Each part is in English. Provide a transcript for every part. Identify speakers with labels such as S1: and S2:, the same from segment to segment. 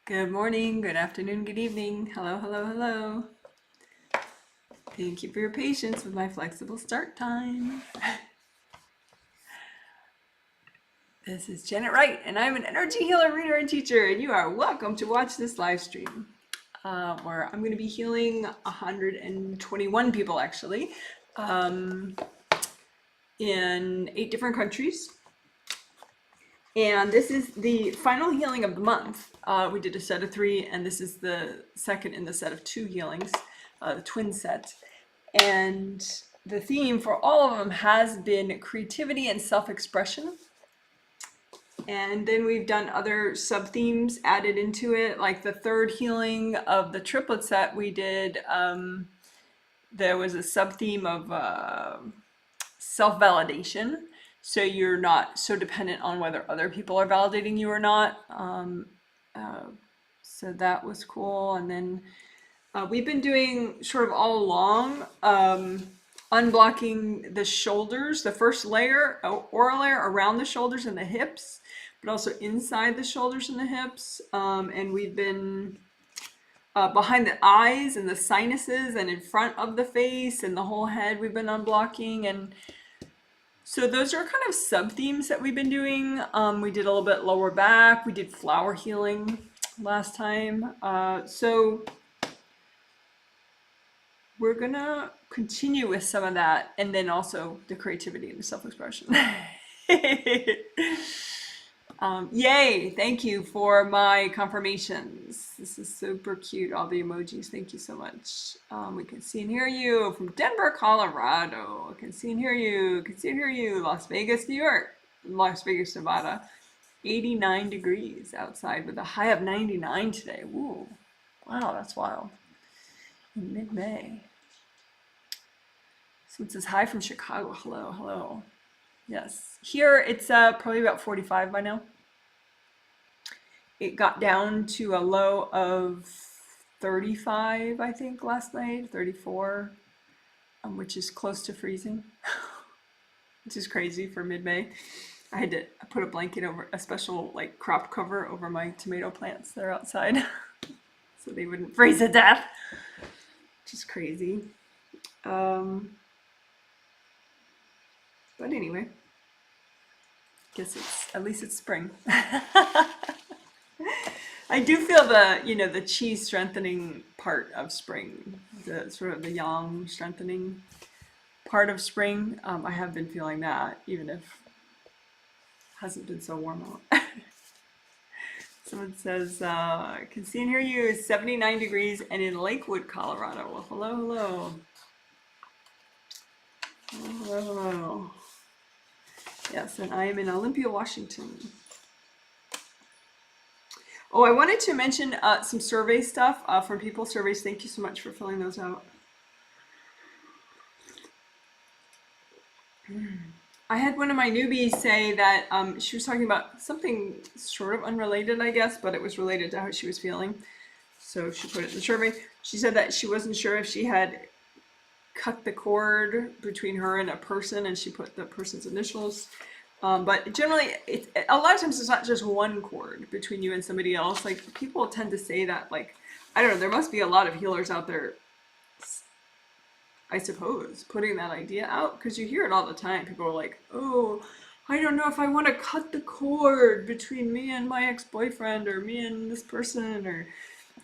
S1: Good morning, good afternoon, good evening. Hello, hello, hello. Thank you for your patience with my flexible start time. This is Janet Wright, and I'm an energy healer, reader, and teacher, and you are welcome to watch this live stream where I'm going to be healing 121 people actually in 8 different countries. And this is the final healing of the month. We did a set of 3, and this is the second in the set of 2 healings, the twin set. And the theme for all of them has been creativity and self-expression. And then we've done other sub-themes added into it, like the third healing of the triplet set we did. There was a sub-theme of self-validation. So you're not so dependent on whether other people are validating you or not. So that was cool. And then we've been doing sort of all along unblocking the shoulders, the first layer, aura layer around the shoulders and the hips, but also inside the shoulders and the hips. And we've been behind the eyes and the sinuses and in front of the face and the whole head we've been unblocking. And so those are kind of sub-themes that we've been doing. We did a little bit lower back. We did flower healing last time. So we're gonna continue with some of that, and then also the creativity and the self-expression. Yay, thank you for my confirmations. This is super cute, all the emojis. Thank you so much. We can see and hear you from Denver, Colorado. I can see and hear you. Can see and hear you. Las Vegas, New York. Las Vegas, Nevada. 89 degrees outside with a high of 99 today. Ooh, wow, that's wild. In mid-May. So it says hi from Chicago. Hello, hello. Yes, here it's probably about 45 by now. It got down to a low of 35, I think, last night, 34, which is close to freezing, which is crazy for mid-May. I had to put a blanket over, a special like crop cover over my tomato plants that are outside so they wouldn't freeze to death, which is crazy. But anyway, guess it's, at least it's spring. I do feel the, the chi strengthening part of spring, the sort of the yang strengthening part of spring. I have been feeling that, even if it hasn't been so warm out. Someone says, I can see and hear you, 79 degrees and in Lakewood, Colorado. Well, hello, hello. Hello, hello. Yes, and I am in Olympia, Washington. Oh, I wanted to mention some survey stuff from people. Surveys, thank you so much for filling those out. I had one of my newbies say that she was talking about something sort of unrelated, I guess, but it was related to how she was feeling. So she put it in the survey. She said that she wasn't sure if she had cut the cord between her and a person, and she put the person's initials. But generally, a lot of times it's not just one cord between you and somebody else. Like, people tend to say that, like, I don't know, there must be a lot of healers out there, I suppose, putting that idea out, because you hear it all the time. People are like, oh, I don't know if I want to cut the cord between me and my ex-boyfriend, or me and this person, or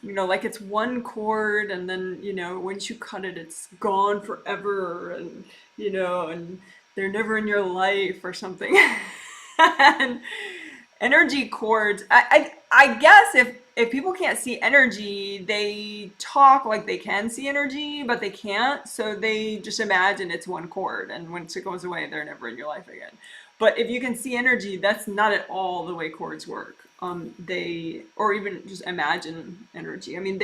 S1: like it's one cord, and then, once you cut it, it's gone forever, and, and they're never in your life or something. And energy cords, I guess if people can't see energy, they talk like they can see energy, but they can't. So they just imagine it's one cord, and once it goes away, they're never in your life again. But if you can see energy, that's not at all the way cords work. Or even just imagine energy. I mean,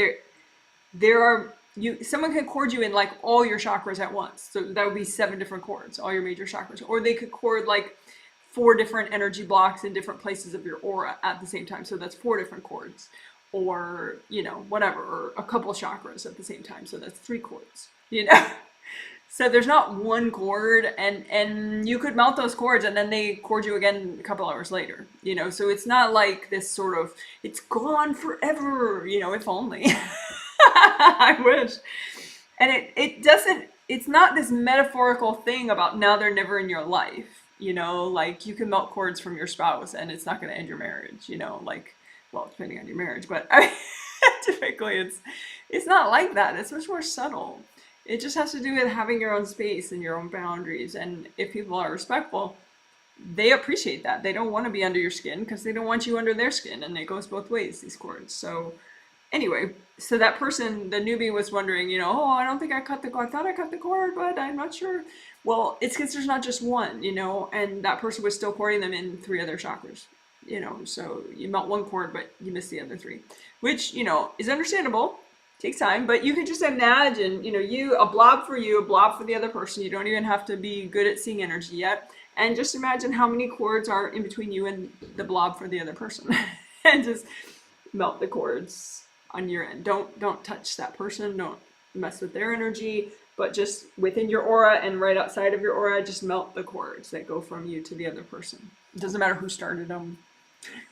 S1: someone can cord you in like all your chakras at once. So that would be 7 different cords, all your major chakras. Or they could cord like 4 different energy blocks in different places of your aura at the same time. So that's 4 different cords. Or, whatever, or a couple chakras at the same time. So that's 3 cords, So there's not one cord, and you could melt those cords and then they cord you again a couple hours later, you know. So it's not like this sort of, it's gone forever, you know, if only. I wish. And it doesn't, it's not this metaphorical thing about now they're never in your life, you know, like you can melt cords from your spouse and it's not going to end your marriage, you know, like, well, depending on your marriage, but I mean, typically it's not like that. It's much more subtle. It just has to do with having your own space and your own boundaries. And if people are respectful, they appreciate that. They don't want to be under your skin because they don't want you under their skin. And it goes both ways, these cords. So anyway, so that person, the newbie, was wondering, you know, oh, I don't think I cut the cord. I thought I cut the cord, but I'm not sure. Well, it's because there's not just one, you know, and that person was still cording them in 3 other chakras, you know. So you melt one cord, but you miss the other 3, which, you know, is understandable. Takes time, but you can just imagine, you know, a blob for you, a blob for the other person. You don't even have to be good at seeing energy yet. And just imagine how many cords are in between you and the blob for the other person. And just melt the cords on your end. Don't touch that person. Don't mess with their energy, but just within your aura and right outside of your aura, just melt the cords that go from you to the other person. It doesn't matter who started them.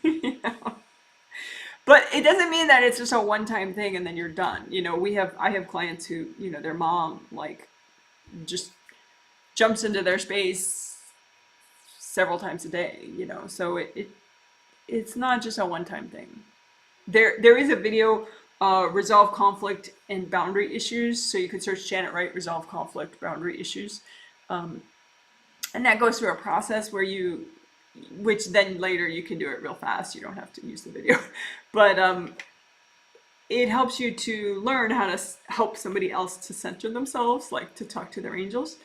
S1: You know? But it doesn't mean that it's just a one-time thing and then you're done. You know, I have clients who, you know, their mom like just jumps into their space several times a day, you know. So it's not just a one-time thing. There is a video, resolve conflict and boundary issues. So you could search Janet Wright, resolve conflict, boundary issues. And that goes through a process where which then later you can do it real fast. You don't have to use the video, but it helps you to learn how to help somebody else to center themselves, like to talk to their angels,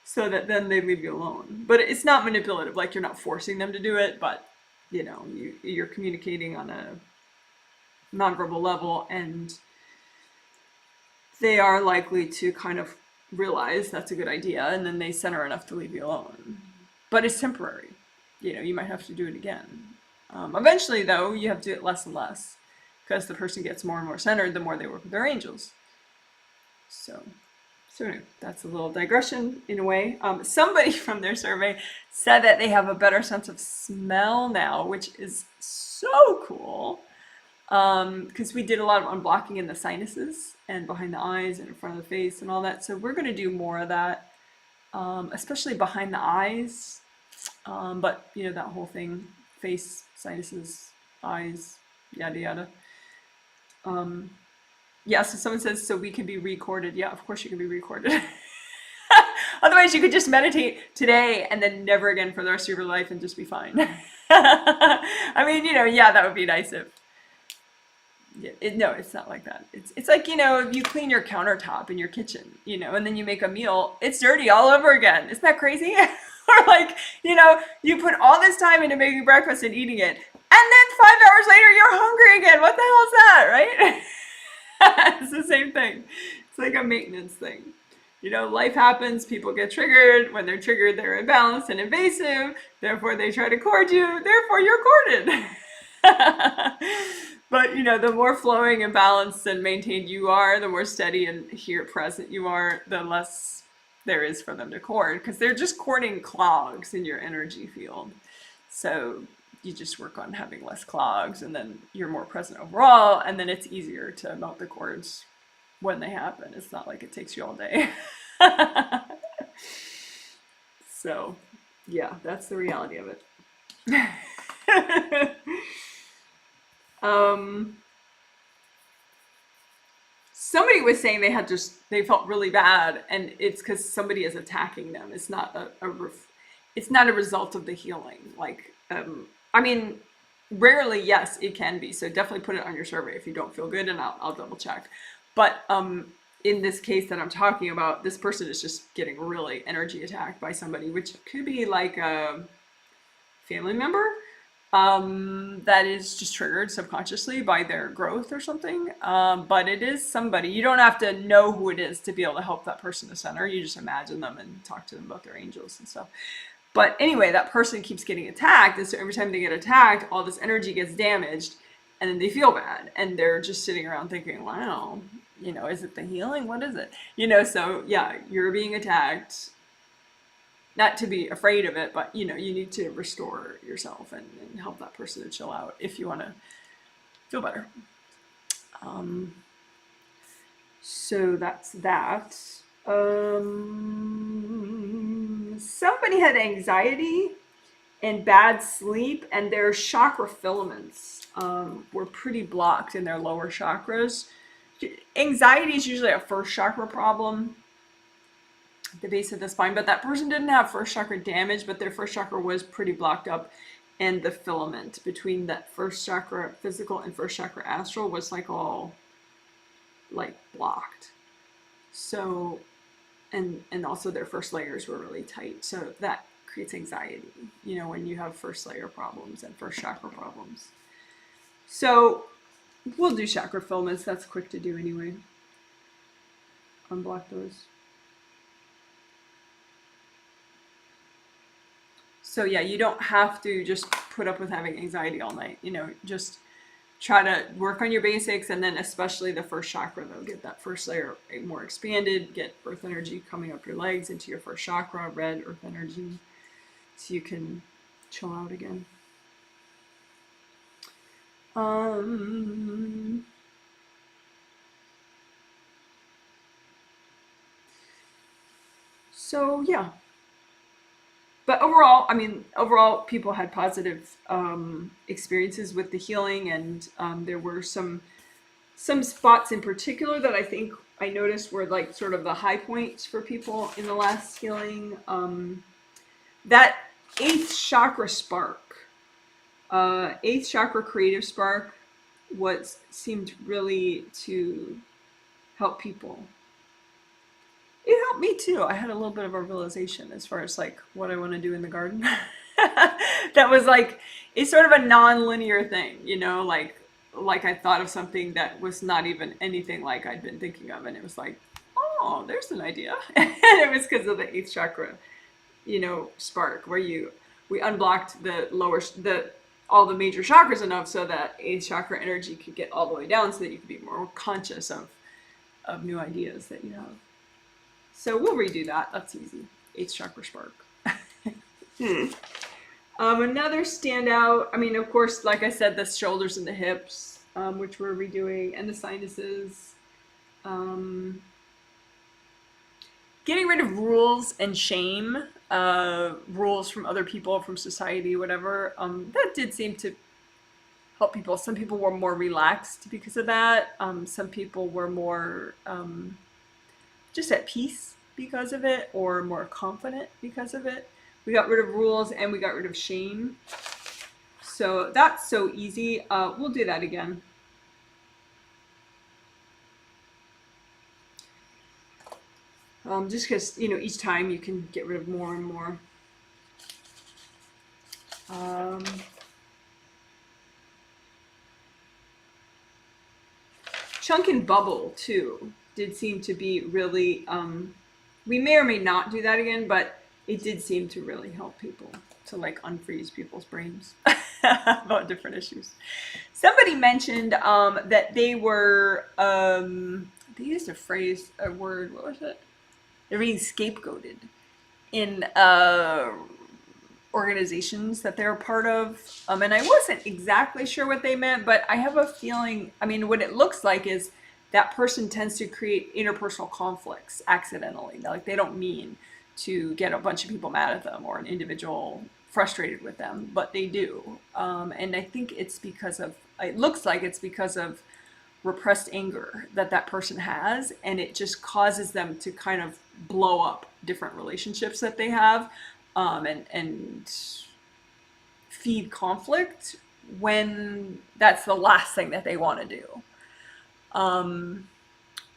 S1: so that then they leave you alone. But it's not manipulative, like you're not forcing them to do it, but you know, you're communicating on a nonverbal level, and they are likely to kind of realize that's a good idea, and then they center enough to leave you alone. But it's temporary. You know, you might have to do it again. Eventually, though, you have to do it less and less because the person gets more and more centered the more they work with their angels. So anyway, that's a little digression in a way. Somebody from their survey said that they have a better sense of smell now, which is so cool. Because we did a lot of unblocking in the sinuses and behind the eyes and in front of the face and all that. So we're going to do more of that, especially behind the eyes. But you know, that whole thing, face, sinuses, eyes, yada yada. Yeah, so someone says, so we can be recorded. Yeah, of course you can be recorded. Otherwise you could just meditate today and then never again for the rest of your life and just be fine. I mean, you know, yeah, that would be nice if, no, it's not like that. It's like, you know, if you clean your countertop in your kitchen, you know, and then you make a meal, it's dirty all over again. Isn't that crazy? Or like, you know, you put all this time into making breakfast and eating it, and then 5 hours later you're hungry again. What the hell is that, right? It's the same thing. It's like a maintenance thing. You know, life happens, people get triggered. When they're triggered, they're imbalanced and invasive. Therefore, they try to cord you. Therefore, you're corded. But, you know, the more flowing and balanced and maintained you are, the more steady and here present you are, the less there is for them to cord, because they're just cording clogs in your energy field. So you just work on having less clogs, and then you're more present overall, and then it's easier to melt the cords when they happen. It's not like it takes you all day. So yeah, that's the reality of it. Somebody was saying they felt really bad, and it's because somebody is attacking them. It's not it's not a result of the healing. Like, I mean, rarely, yes, it can be. So definitely put it on your survey if you don't feel good, and I'll double check. But in this case that I'm talking about, this person is just getting really energy attacked by somebody, which could be like a family member. That is just triggered subconsciously by their growth or something. But it is somebody. You don't have to know who it is to be able to help that person to center. You just imagine them and talk to them about their angels and stuff. But anyway, that person keeps getting attacked. And so every time they get attacked, all this energy gets damaged, and then they feel bad. And they're just sitting around thinking, wow, You know, is it the healing? What is it? You know, so yeah, you're being attacked. Not to be afraid of it, but you know, you need to restore yourself and help that person to chill out if you want to feel better. So that's that. Somebody had anxiety and bad sleep, and their chakra filaments were pretty blocked in their lower chakras. Anxiety is usually a first chakra problem at the base of the spine, but that person didn't have first chakra damage, but their first chakra was pretty blocked up, and the filament between that first chakra physical and first chakra astral was like all like blocked. So, and also their first layers were really tight, so that creates anxiety, you know, when you have first layer problems and first chakra problems. So we'll do chakra filaments. That's quick to do anyway. Unblock those. So yeah, you don't have to just put up with having anxiety all night, you know, just try to work on your basics, and then especially the first chakra, though, get that first layer more expanded, get earth energy coming up your legs into your first chakra, red earth energy, so you can chill out again. So yeah, but overall, I mean, overall, people had positive experiences with the healing, and there were some spots in particular that I think I noticed were like sort of the high points for people in the last healing. That 8th chakra spark, 8th chakra creative spark, seemed really to help people. It helped me too. I had a little bit of a realization as far as like what I want to do in the garden. That was like, it's sort of a non-linear thing, you know, like I thought of something that was not even anything like I'd been thinking of, and it was like, oh, there's an idea. And it was because of the 8th chakra, you know, spark, where we unblocked all the major chakras enough so that 8th chakra energy could get all the way down, so that you could be more conscious of new ideas that you have. So we'll redo that. That's easy. 8th chakra spark. Another standout, I mean, of course, like I said, the shoulders and the hips, which we're redoing, and the sinuses. Getting rid of rules and shame, rules from other people, from society, whatever. That did seem to help people. Some people were more relaxed because of that. Some people were more just at peace because of it, or more confident because of it. We got rid of rules and we got rid of shame. So that's so easy. We'll do that again. Just because, you know, each time you can get rid of more and more. Chunk and bubble too did seem to be really, we may or may not do that again, but it did seem to really help people to like unfreeze people's brains about different issues. Somebody mentioned that they were, they used a word, what was it? They're being scapegoated in organizations that they're a part of. And I wasn't exactly sure what they meant, but I have a feeling, I mean, what it looks like is that person tends to create interpersonal conflicts accidentally. Like, they don't mean to get a bunch of people mad at them or an individual frustrated with them, but they do. And I think it's because of, it looks like it's because of repressed anger that person has, and it just causes them to kind of blow up different relationships that they have, and feed conflict when that's the last thing that they want to do.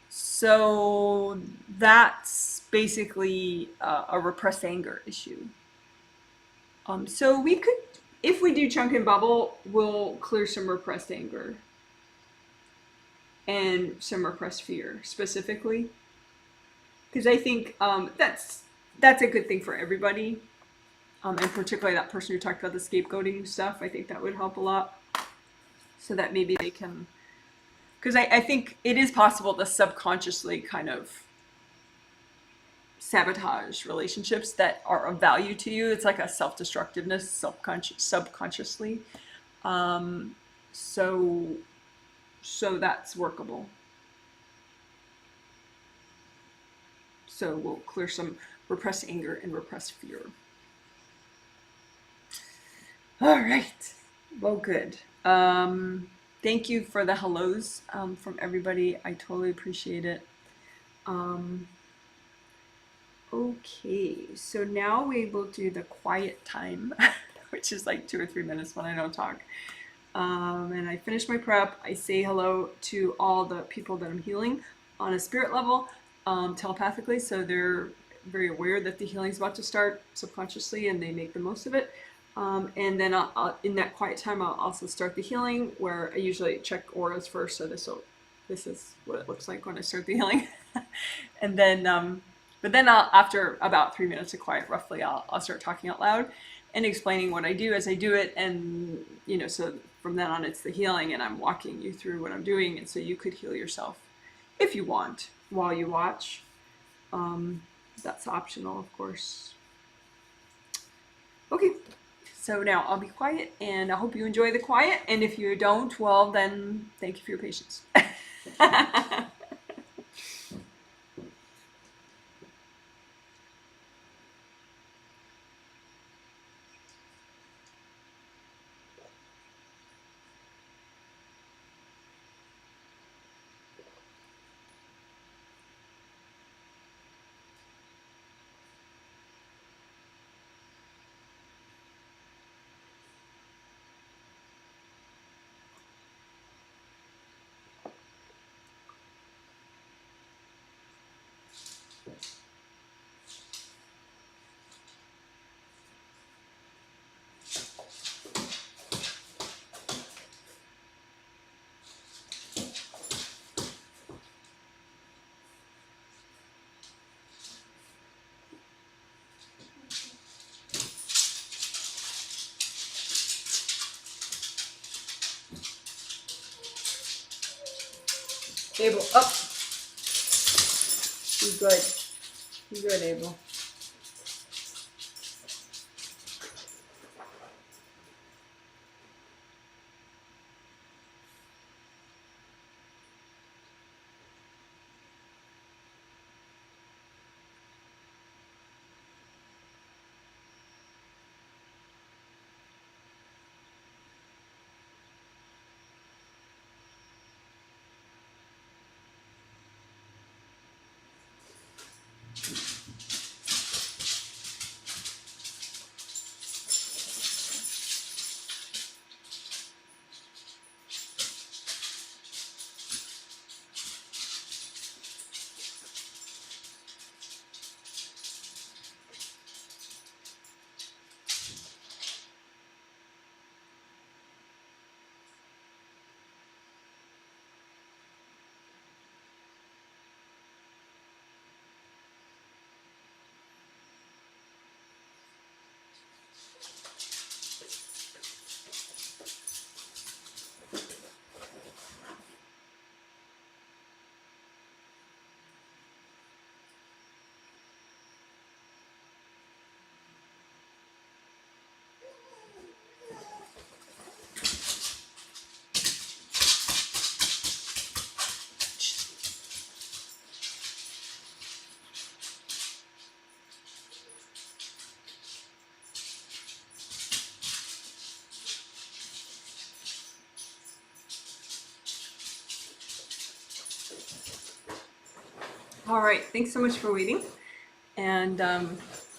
S1: So that's basically a repressed anger issue. So we could, if we do chunk and bubble, we'll clear some repressed anger and some repressed fear specifically, because I think that's a good thing for everybody, and particularly that person who talked about the scapegoating stuff. I think that would help a lot, so that maybe they can because I think it is possible to subconsciously kind of sabotage relationships that are of value to you. It's like a self-destructiveness, subconsciously. So that's workable. So we'll clear some repressed anger and repressed fear. All right. Well, good. Thank you for the hellos from everybody. I totally appreciate it. Okay, so now we will do the quiet time, which is like 2 or 3 minutes when I don't talk. And I finish my prep. I say hello to all the people that I'm healing on a spirit level, telepathically, so they're very aware that the healing is about to start subconsciously, and they make the most of it. And then in that quiet time, I'll also start the healing, where I usually check auras first. So this is what it looks like when I start the healing. And then, but then after about 3 minutes of quiet, roughly, I'll start talking out loud and explaining what I do as I do it. And, you know, so from then on, it's the healing, and I'm walking you through what I'm doing. And so you could heal yourself if you want while you watch. That's optional, of course. Okay. So now I'll be quiet, and I hope you enjoy the quiet. And if you don't, well, then thank you for your patience. Abel, up. You're good. You're good, Abel. All right, thanks so much for waiting. And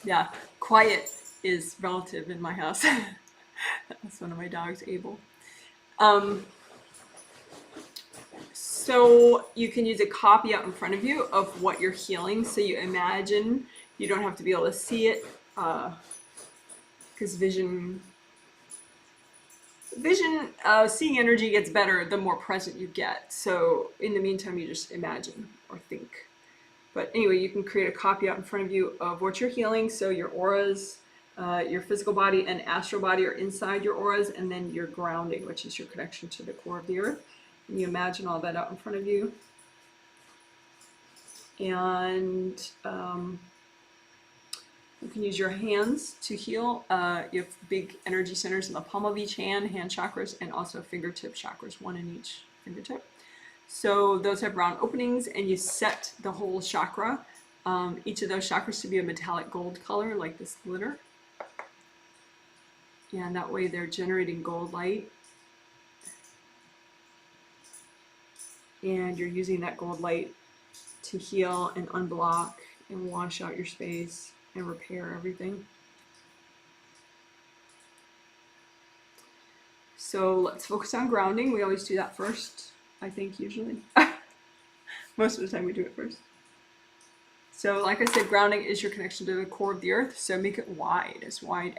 S1: yeah, quiet is relative in my house. That's one of my dogs, Abel. So you can use a copy out in front of you of what you're healing. So you imagine, you don't have to be able to see it, because seeing energy gets better the more present you get. So in the meantime, you just imagine or think. But anyway, you can create a copy out in front of you of what you're healing. So your auras, your physical body and astral body are inside your auras, and then your grounding, which is your connection to the core of the earth. You imagine all that out in front of you. And you can use your hands to heal. You have big energy centers in the palm of each hand chakras, and also fingertip chakras, one in each fingertip. So those have round openings, and you set the whole chakra, each of those chakras, to be a metallic gold color, like this glitter. And that way they're generating gold light. And you're using that gold light to heal and unblock and wash out your space and repair everything. So let's focus on grounding. We always do that first, I think, usually. Most of the time we do it first. So like I said, grounding is your connection to the core of the earth. So make it wide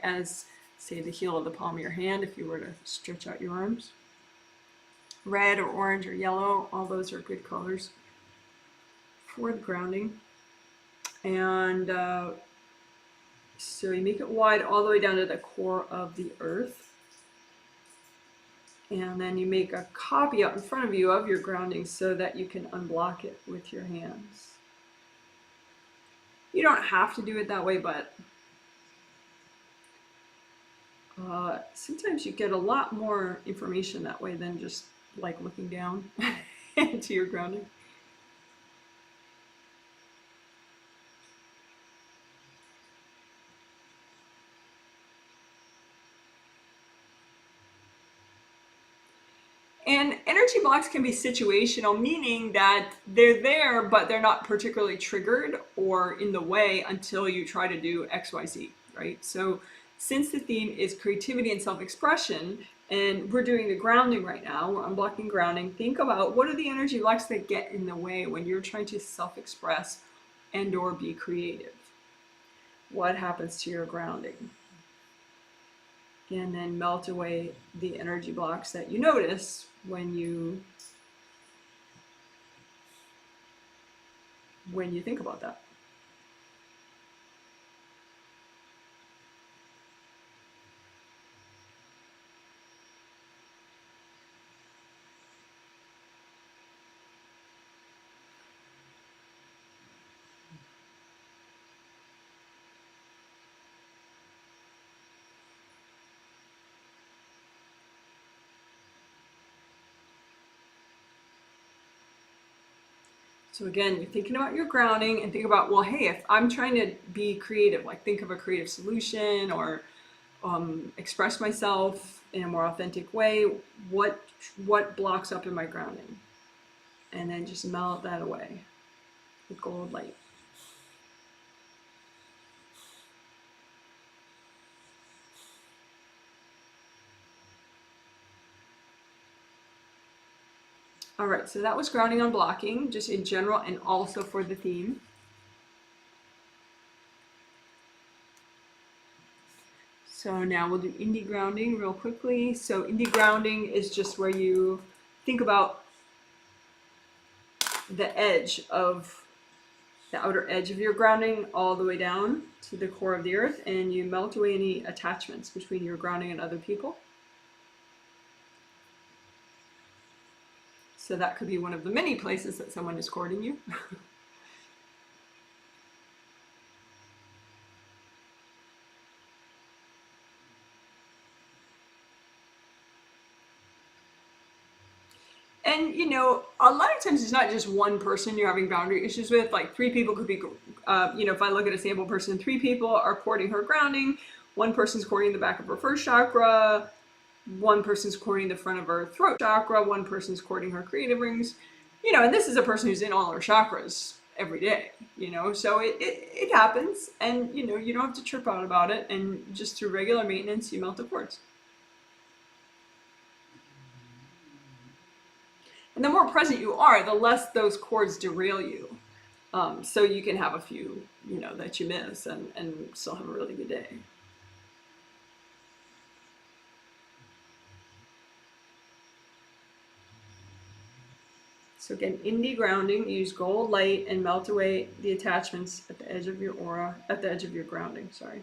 S1: as, say, the heel of the palm of your hand if you were to stretch out your arms. Red or orange or yellow, all those are good colors for the grounding. And so you make it wide all the way down to the core of the earth. And then you make a copy out in front of you of your grounding so that you can unblock it with your hands. You don't have to do it that way, but sometimes you get a lot more information that way than just like looking down into your grounding. And energy blocks can be situational, meaning that they're there, but they're not particularly triggered or in the way until you try to do XYZ, right? So since the theme is creativity and self-expression, and we're doing the grounding right now, we're unblocking grounding, think about what are the energy blocks that get in the way when you're trying to self-express and or be creative. What happens to your grounding? And then melt away the energy blocks that you notice when you think about that. So again, you're thinking about your grounding and think about, well, hey, if I'm trying to be creative, like think of a creative solution or express myself in a more authentic way, what blocks up in my grounding? And then just melt that away with gold light. All right, so that was grounding on blocking, just in general and also for the theme. So now we'll do indie grounding real quickly. So indie grounding is just where you think about the edge of the outer edge of your grounding all the way down to the core of the earth, and you melt away any attachments between your grounding and other people. So that could be one of the many places that someone is courting you. And you know, a lot of times it's not just one person you're having boundary issues with. Like 3 people could be, you know, if I look at a sample person, 3 people are courting her grounding. 1 person's courting the back of her first chakra. 1 person's courting the front of her throat chakra. 1 person's courting her creative rings. You know, and this is a person who's in all her chakras every day, you know, so it happens, and you know, you don't have to trip out about it, and just through regular maintenance you melt the cords. And the more present you are, the less those cords derail you. So you can have a few, you know, that you miss and still have a really good day. So again, indie grounding, use gold light and melt away the attachments at the edge of your aura, at the edge of your grounding, sorry.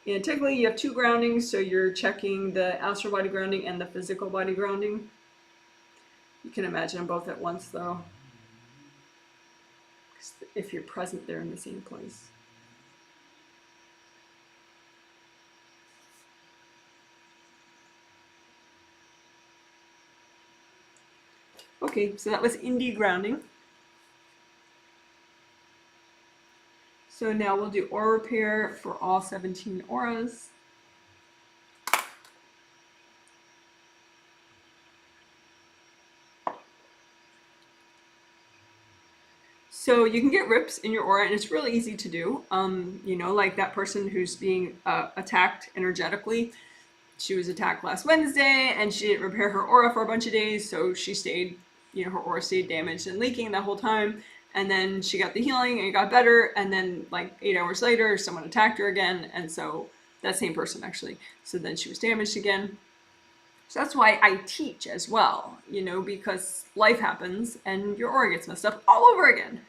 S1: And technically you have 2 groundings, so you're checking the astral body grounding and the physical body grounding. You can imagine them both at once, though, if you're present there in the same place. Okay, so that was indie grounding. So now we'll do aura repair for all 17 auras. So you can get rips in your aura, and it's really easy to do. You know, like that person who's being attacked energetically. She was attacked last Wednesday, and she didn't repair her aura for a bunch of days, so she stayed, you know, her aura stayed damaged and leaking that whole time. And then she got the healing, and it got better. And then, like 8 hours later, someone attacked her again, and so that same person actually. So then she was damaged again. So that's why I teach as well, you know, because life happens and your aura gets messed up all over again.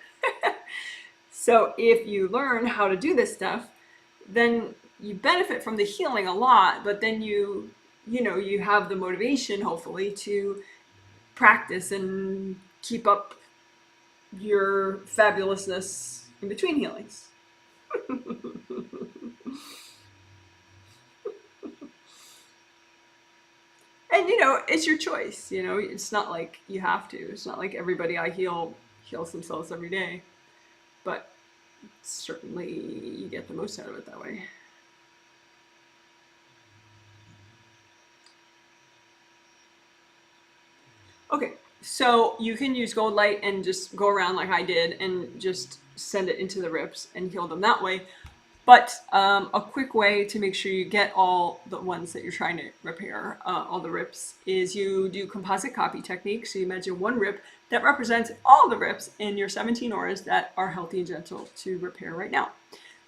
S1: So if you learn how to do this stuff, then you benefit from the healing a lot, but then you know, you have the motivation, hopefully, to practice and keep up your fabulousness in between healings. And you know, it's your choice. You know, it's not like you have to. It's not like everybody I heal heals themselves every day, but certainly you get the most out of it that way. Okay, so you can use gold light and just go around like I did and just send it into the rips and heal them that way. But a quick way to make sure you get all the ones that you're trying to repair, all the rips, is you do composite copy technique. So you imagine one rip that represents all the rips in your 17 auras that are healthy and gentle to repair right now.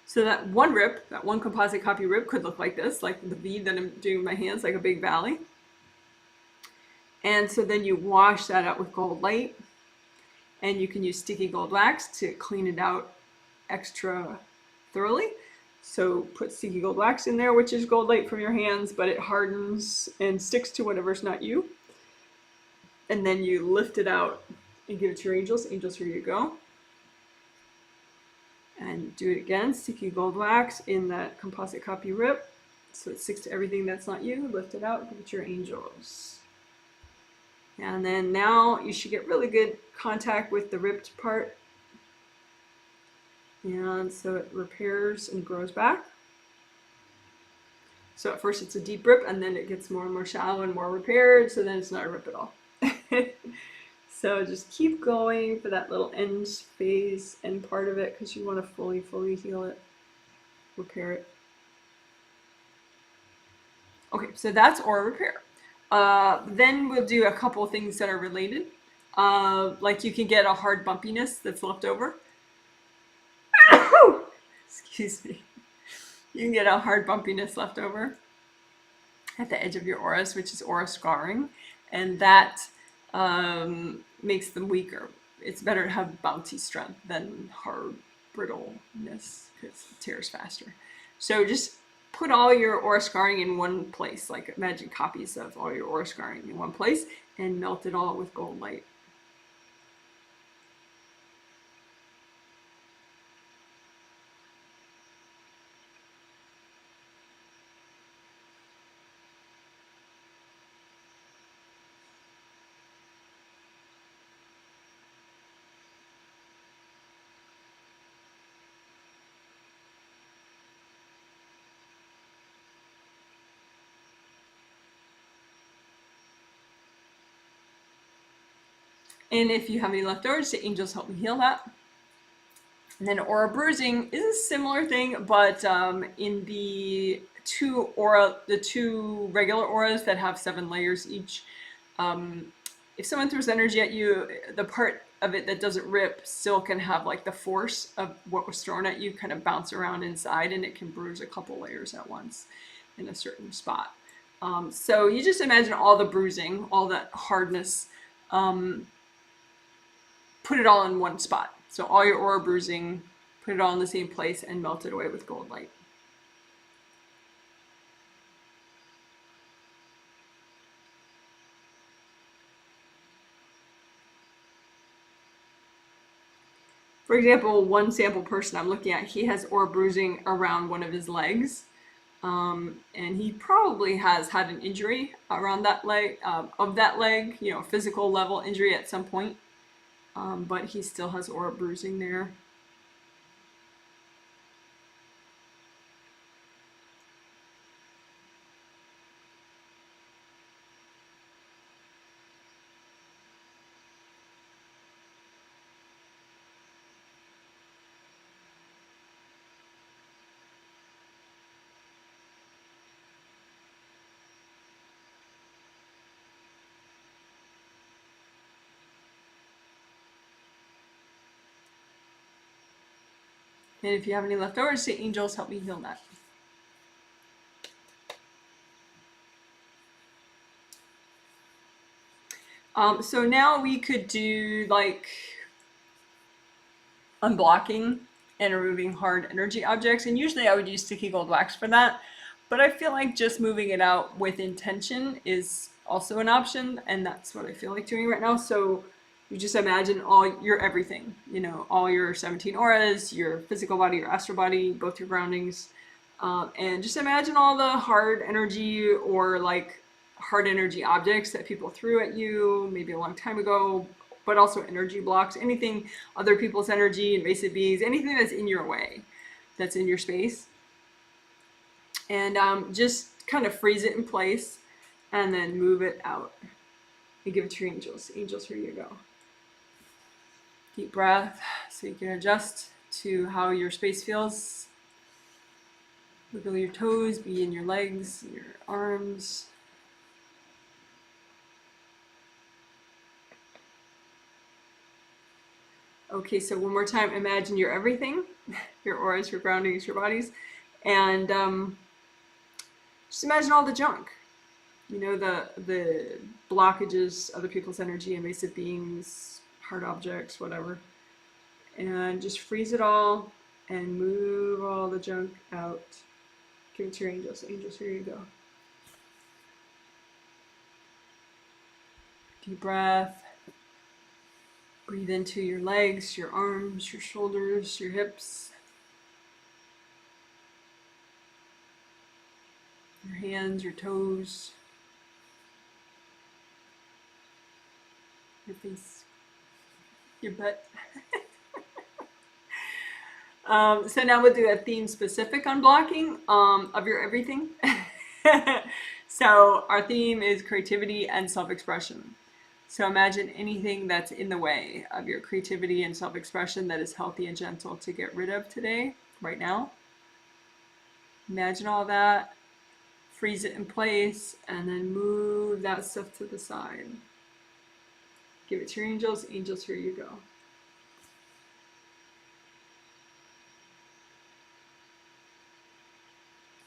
S1: So that one rip, that one composite copy rip could look like this, like the V that I'm doing with my hands, like a big valley. And so then you wash that out with gold light, and you can use sticky gold wax to clean it out extra thoroughly. So put sticky gold wax in there, which is gold light from your hands, but it hardens and sticks to whatever's not you. And then you lift it out and give it to your angels. Angels, here you go. And do it again, sticky gold wax in that composite copy rip. So it sticks to everything that's not you. Lift it out, give it to your angels. And then now you should get really good contact with the ripped part. And so it repairs and grows back. So at first it's a deep rip, and then it gets more and more shallow and more repaired, so then it's not a rip at all. So just keep going for that little end phase, end part of it, because you want to fully heal it, repair it. Okay, so that's aura repair. Then we'll do a couple of things that are related. Like you can get a hard bumpiness that's left over. Excuse me. You can get a hard bumpiness left over at the edge of your auras, which is aura scarring, and that makes them weaker. It's better to have bouncy strength than hard brittleness because it tears faster. So just put all your aura scarring in one place, like imagine copies of all your aura scarring in one place, and melt it all with gold light. And if you have any leftovers, the angels help me heal that. And then aura bruising is a similar thing, but in the two regular auras that have 7 layers each, if someone throws energy at you, the part of it that doesn't rip still can have like the force of what was thrown at you kind of bounce around inside, and it can bruise a couple layers at once in a certain spot. So you just imagine all the bruising, all that hardness, put it all in one spot. So all your aura bruising, put it all in the same place and melt it away with gold light. For example, one sample person I'm looking at, he has aura bruising around one of his legs. And he probably has had an injury around that leg, of that leg, you know, physical level injury at some point. But he still has aura bruising there. And if you have any leftovers, say, angels, help me heal that. So now we could do like unblocking and removing hard energy objects. And usually I would use sticky gold wax for that. But I feel like just moving it out with intention is also an option. And that's what I feel like doing right now. So you just imagine all your everything, you know, all your 17 auras, your physical body, your astral body, both your groundings. And just imagine all the hard energy or like hard energy objects that people threw at you maybe a long time ago, but also energy blocks, anything, other people's energy, invasive beings, anything that's in your way, that's in your space. And just kind of freeze it in place and then move it out and give it to your angels. Angels, here you go. Deep breath so you can adjust to how your space feels. Wiggle your toes, be in your legs, your arms. Okay, so one more time, imagine your everything, your auras, your groundings, your bodies, and just imagine all the junk. You know, the blockages, other people's energy, invasive beings, hard objects, whatever. And just freeze it all and move all the junk out. Give it to your angels. Angels, here you go. Deep breath. Breathe into your legs, your arms, your shoulders, your hips, your hands, your toes, your face, your butt. So now we'll do a theme specific unblocking of your everything. So our theme is creativity and self-expression. So imagine anything that's in the way of your creativity and self-expression that is healthy and gentle to get rid of today, right now. Imagine all that, freeze it in place, and then move that stuff to the side. Give it to your angels. Angels, here you go.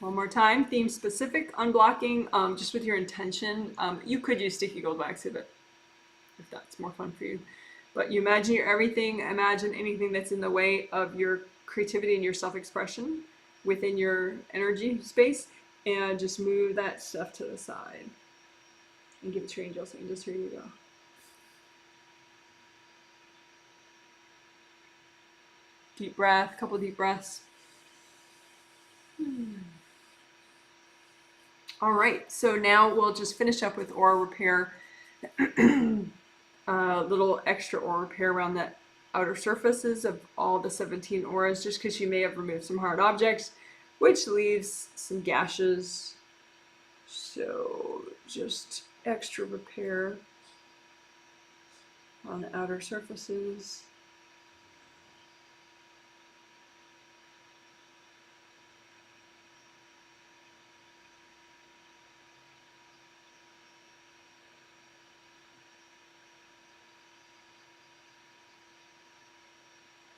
S1: One more time, theme specific, unblocking, just with your intention. You could use sticky gold wax if that's more fun for you. But you imagine your everything, imagine anything that's in the way of your creativity and your self-expression within your energy space, and just move that stuff to the side. And give it to your angels. Angels, here you go. Deep breath, couple deep breaths. All right, so now we'll just finish up with aura repair. A little extra aura repair around the outer surfaces of all the 17 auras, just because you may have removed some hard objects, which leaves some gashes. So just extra repair on the outer surfaces.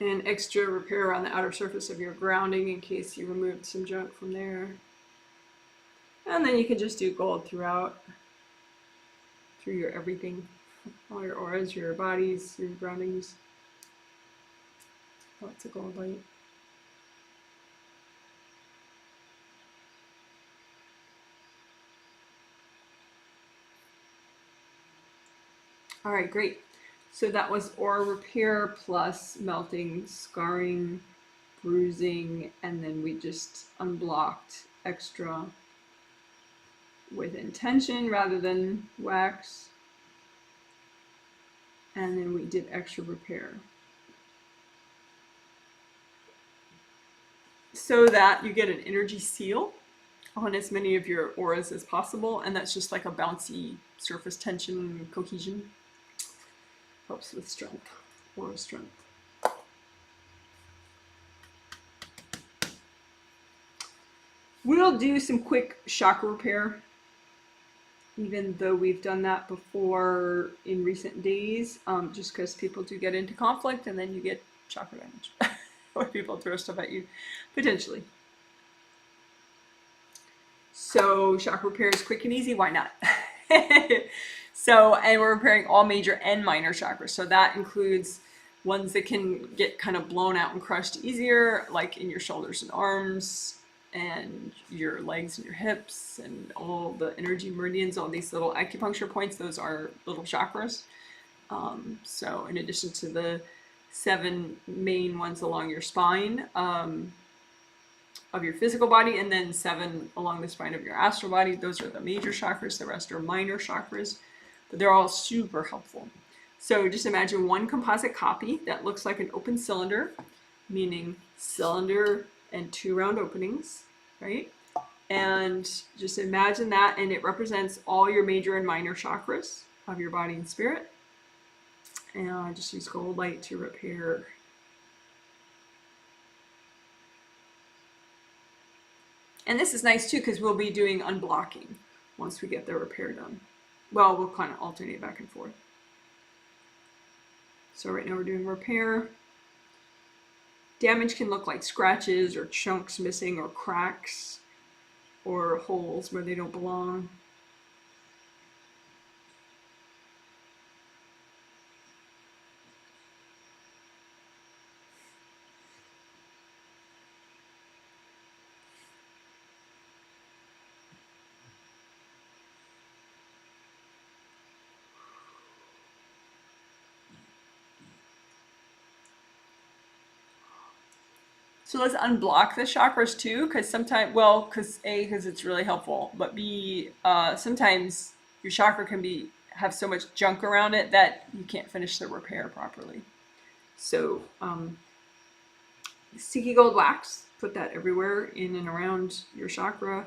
S1: And extra repair around the outer surface of your grounding in case you removed some junk from there. And then you can just do gold throughout, through your everything, all your auras, your bodies, your groundings. Lots of gold light. All right, great. So that was aura repair plus melting, scarring, bruising, and then we just unblocked extra with intention rather than wax. And then we did extra repair. So that you get an energy seal on as many of your auras as possible, and that's just like a bouncy surface tension and cohesion. Helps with strength, aura strength. We'll do some quick chakra repair, even though we've done that before in recent days, just because people do get into conflict and then you get chakra damage. Or people throw stuff at you, potentially. So chakra repair is quick and easy, why not? So, and we're repairing all major and minor chakras. So that includes ones that can get kind of blown out and crushed easier, like in your shoulders and arms, and your legs and your hips, and all the energy meridians, all these little acupuncture points, those are little chakras. So in addition to the 7 main ones along your spine, of your physical body, and then 7 along the spine of your astral body. Those are the major chakras. The rest are minor chakras, but they're all super helpful. So just imagine one composite copy that looks like an open cylinder, meaning cylinder and 2 round openings, right? And just imagine that, and it represents all your major and minor chakras of your body and spirit. And I just use gold light to repair. And this is nice too, because we'll be doing unblocking once we get the repair done. Well, we'll kind of alternate back and forth. So right now we're doing repair. Damage can look like scratches or chunks missing or cracks or holes where they don't belong. So let's unblock the chakras too, because sometimes, well, because A, because it's really helpful, but B, sometimes your chakra can have so much junk around it that you can't finish the repair properly. So sticky gold wax, put that everywhere in and around your chakra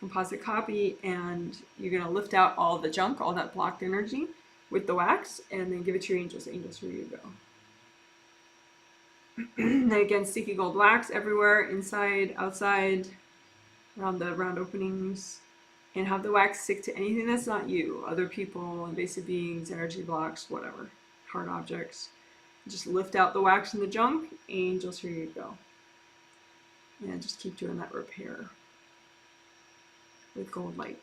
S1: composite copy, and you're going to lift out all the junk, all that blocked energy with the wax, and then give it to your angels. Angels, here you go. Then again, sticky gold wax everywhere, inside, outside, around the round openings, and have the wax stick to anything that's not you, other people, invasive beings, energy blocks, whatever, hard objects. Just lift out the wax and the junk. Angels, here you go. And just keep doing that repair with gold light.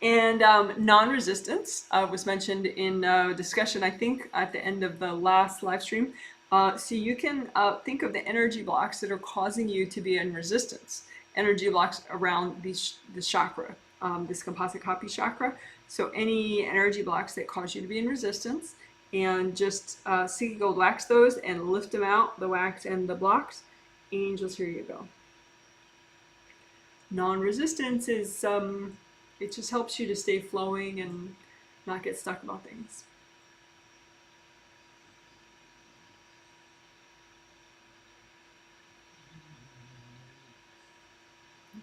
S1: And non-resistance was mentioned in discussion, I think, at the end of the last live stream. So you can think of the energy blocks that are causing you to be in resistance. Energy blocks around this chakra, this composite copy chakra. So any energy blocks that cause you to be in resistance, and just sticky gold wax those and lift them out, the wax and the blocks. Angels, here you go. Non-resistance is it just helps you to stay flowing and not get stuck about things.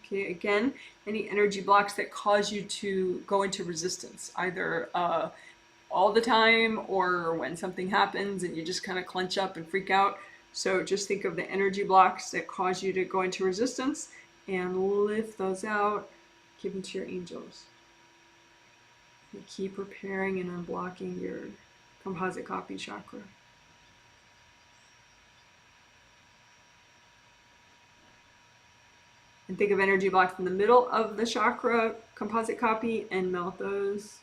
S1: Okay, again, any energy blocks that cause you to go into resistance, either all the time or when something happens and you just kind of clench up and freak out. So just think of the energy blocks that cause you to go into resistance and lift those out. Give them to your angels. And keep repairing and unblocking your composite copy chakra. And think of energy blocks in the middle of the chakra composite copy and melt those.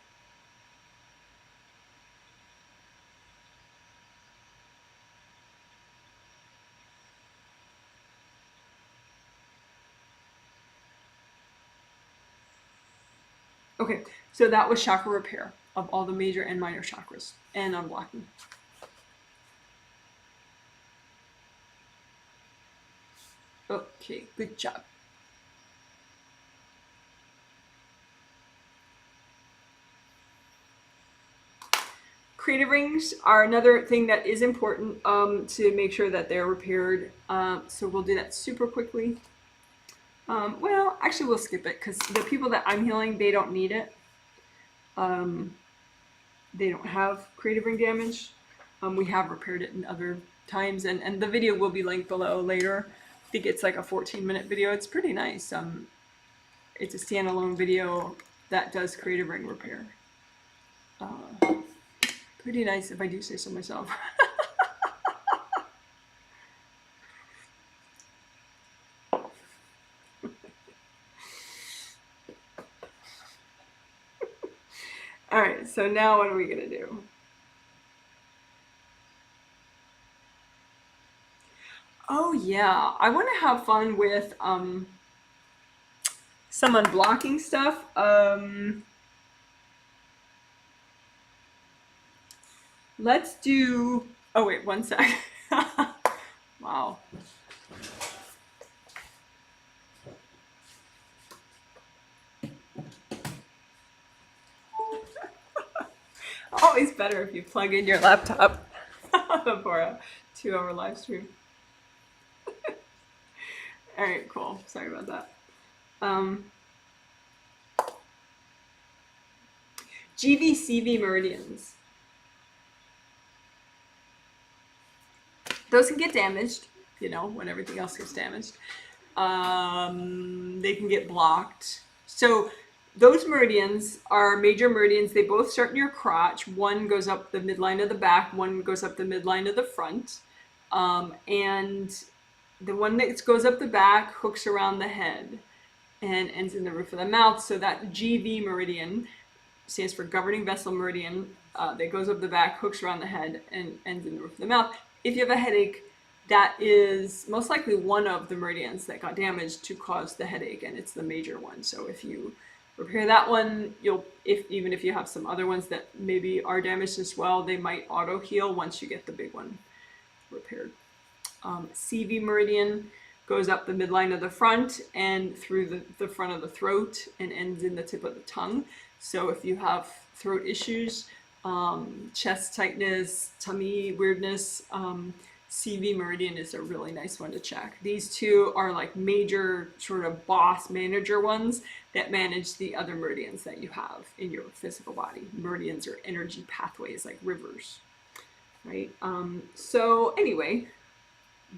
S1: Okay, so that was chakra repair of all the major and minor chakras and unblocking. Okay, good job. Creative rings are another thing that is important to make sure that they're repaired. So we'll do that super quickly. Well, actually we'll skip it because the people that I'm healing, they don't need it. They don't have creative ring damage. We have repaired it in other times, and the video will be linked below later. I think it's like a 14-minute video. It's pretty nice. It's a standalone video that does creative ring repair. Pretty nice if I do say so myself. All right, so now what are we gonna do? Oh yeah, I want to have fun with some unblocking stuff. Let's do. Oh wait, one sec. Wow. Always better if you plug in your laptop for a 2-hour live stream. All right, cool. Sorry about that. GV-CV meridians. Those can get damaged, you know, when everything else gets damaged. They can get blocked. So those meridians are major meridians. They both start in your crotch. One goes up the midline of the back, one goes up the midline of the front. And the one that goes up the back hooks around the head and ends in the roof of the mouth. So that GV meridian stands for governing vessel meridian. That goes up the back, hooks around the head, and ends in the roof of the mouth. If you have a headache, that is most likely one of the meridians that got damaged to cause the headache, and it's the major one. So if you repair that one, even if you have some other ones that maybe are damaged as well, they might auto heal once you get the big one repaired. CV meridian goes up the midline of the front and through the front of the throat and ends in the tip of the tongue. So if you have throat issues, chest tightness, tummy weirdness, CV meridian is a really nice one to check. These two are like major sort of boss manager ones that manage the other meridians that you have in your physical body. Meridians are energy pathways like rivers, right? So anyway,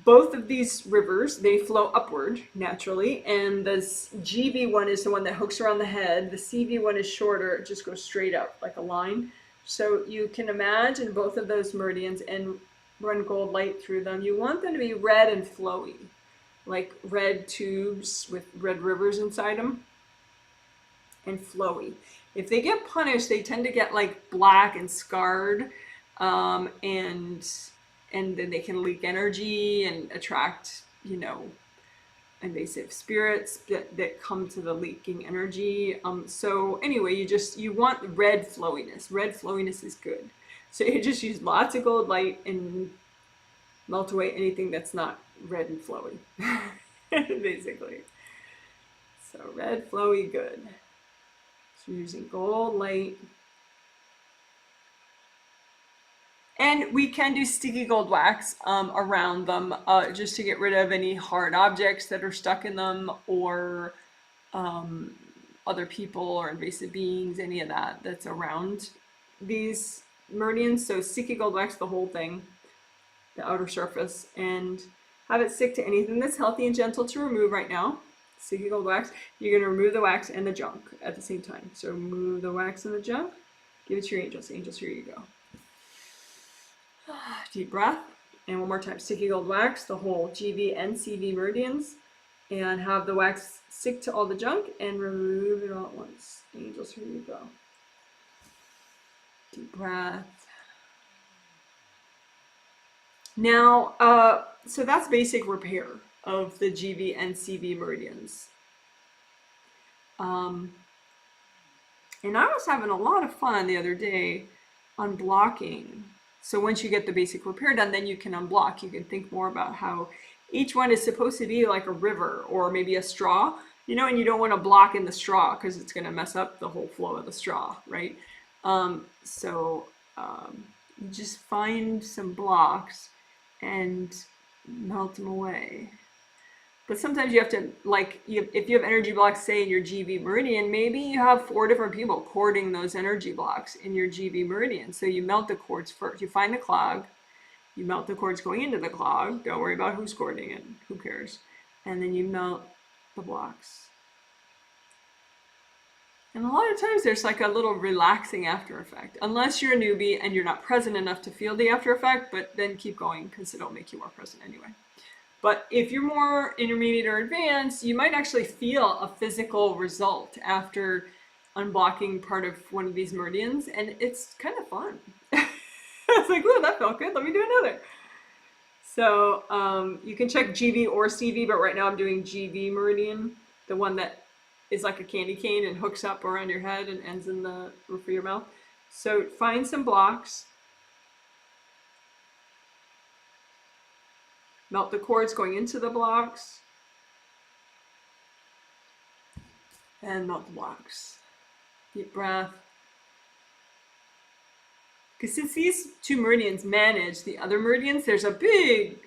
S1: both of these rivers, they flow upward naturally, and this GV one is the one that hooks around the head. The CV one is shorter, it just goes straight up like a line. So you can imagine both of those meridians and run gold light through them. You want them to be red and flowy, like red tubes with red rivers inside them, and flowy. If they get punished, they tend to get like black and scarred, and then they can leak energy and attract, you know, invasive spirits that come to the leaking energy. So anyway, you want red flowiness. Red flowiness is good. So you just use lots of gold light and melt away anything that's not red and flowy, basically. So red, flowy, good. So you're using gold light. And we can do sticky gold wax around them just to get rid of any hard objects that are stuck in them, or other people or invasive beings, any of that that's around these meridians. So sticky gold wax the whole thing, the outer surface, and have it stick to anything that's healthy and gentle to remove right now. Sticky gold wax. You're going to remove the wax and the junk at the same time. So remove the wax and the junk. Give it to your angels. Angels, here you go. Deep breath, and one more time. Sticky gold wax, the whole GV and CV meridians, and have the wax stick to all the junk and remove it all at once. Angels, here you go. Deep breath. Now, so that's basic repair of the GV and CV meridians. And I was having a lot of fun the other day unblocking. So once you get the basic repair done, then you can unblock. You can think more about how each one is supposed to be like a river or maybe a straw, you know, and you don't want to block in the straw because it's going to mess up the whole flow of the straw, right? So you just find some blocks and melt them away. But sometimes you have to, like, if you have energy blocks, say in your GV meridian, maybe you have 4 different people cording those energy blocks in your GV meridian. So you melt the cords first. You find the clog, you melt the cords going into the clog. Don't worry about who's cording it, who cares. And then you melt the blocks. And a lot of times there's like a little relaxing after effect, unless you're a newbie and you're not present enough to feel the after effect, but then keep going because it'll make you more present anyway. But if you're more intermediate or advanced, you might actually feel a physical result after unblocking part of one of these meridians, and it's kind of fun. It's like, oh, that felt good. Let me do another. So you can check GV or CV, but right now I'm doing GV meridian, the one that is like a candy cane and hooks up around your head and ends in the roof of your mouth. So find some blocks. Melt the cords going into the blocks. And melt the blocks. Deep breath. Because since these 2 meridians manage the other meridians, there's a big,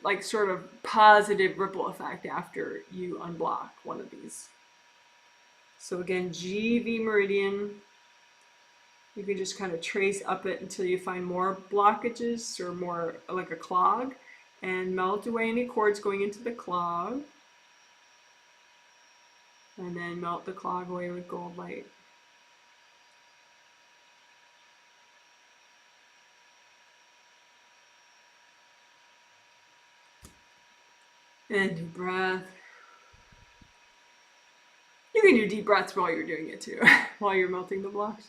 S1: like, sort of positive ripple effect after you unblock one of these. So again, GV meridian. You can just kind of trace up it until you find more blockages or more like a clog. And melt away any cords going into the clog. And then melt the clog away with gold light. And deep breath. You can do deep breaths while you're doing it too, while you're melting the blocks.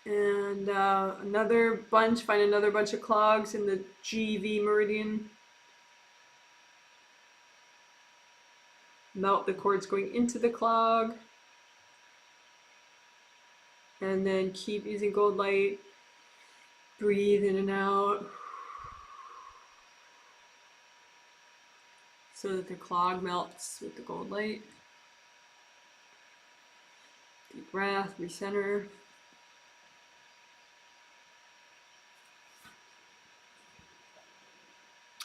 S1: And find another bunch of clogs in the GV meridian. Melt the cords going into the clog. And then keep using gold light. Breathe in and out. So that the clog melts with the gold light. Deep breath, recenter.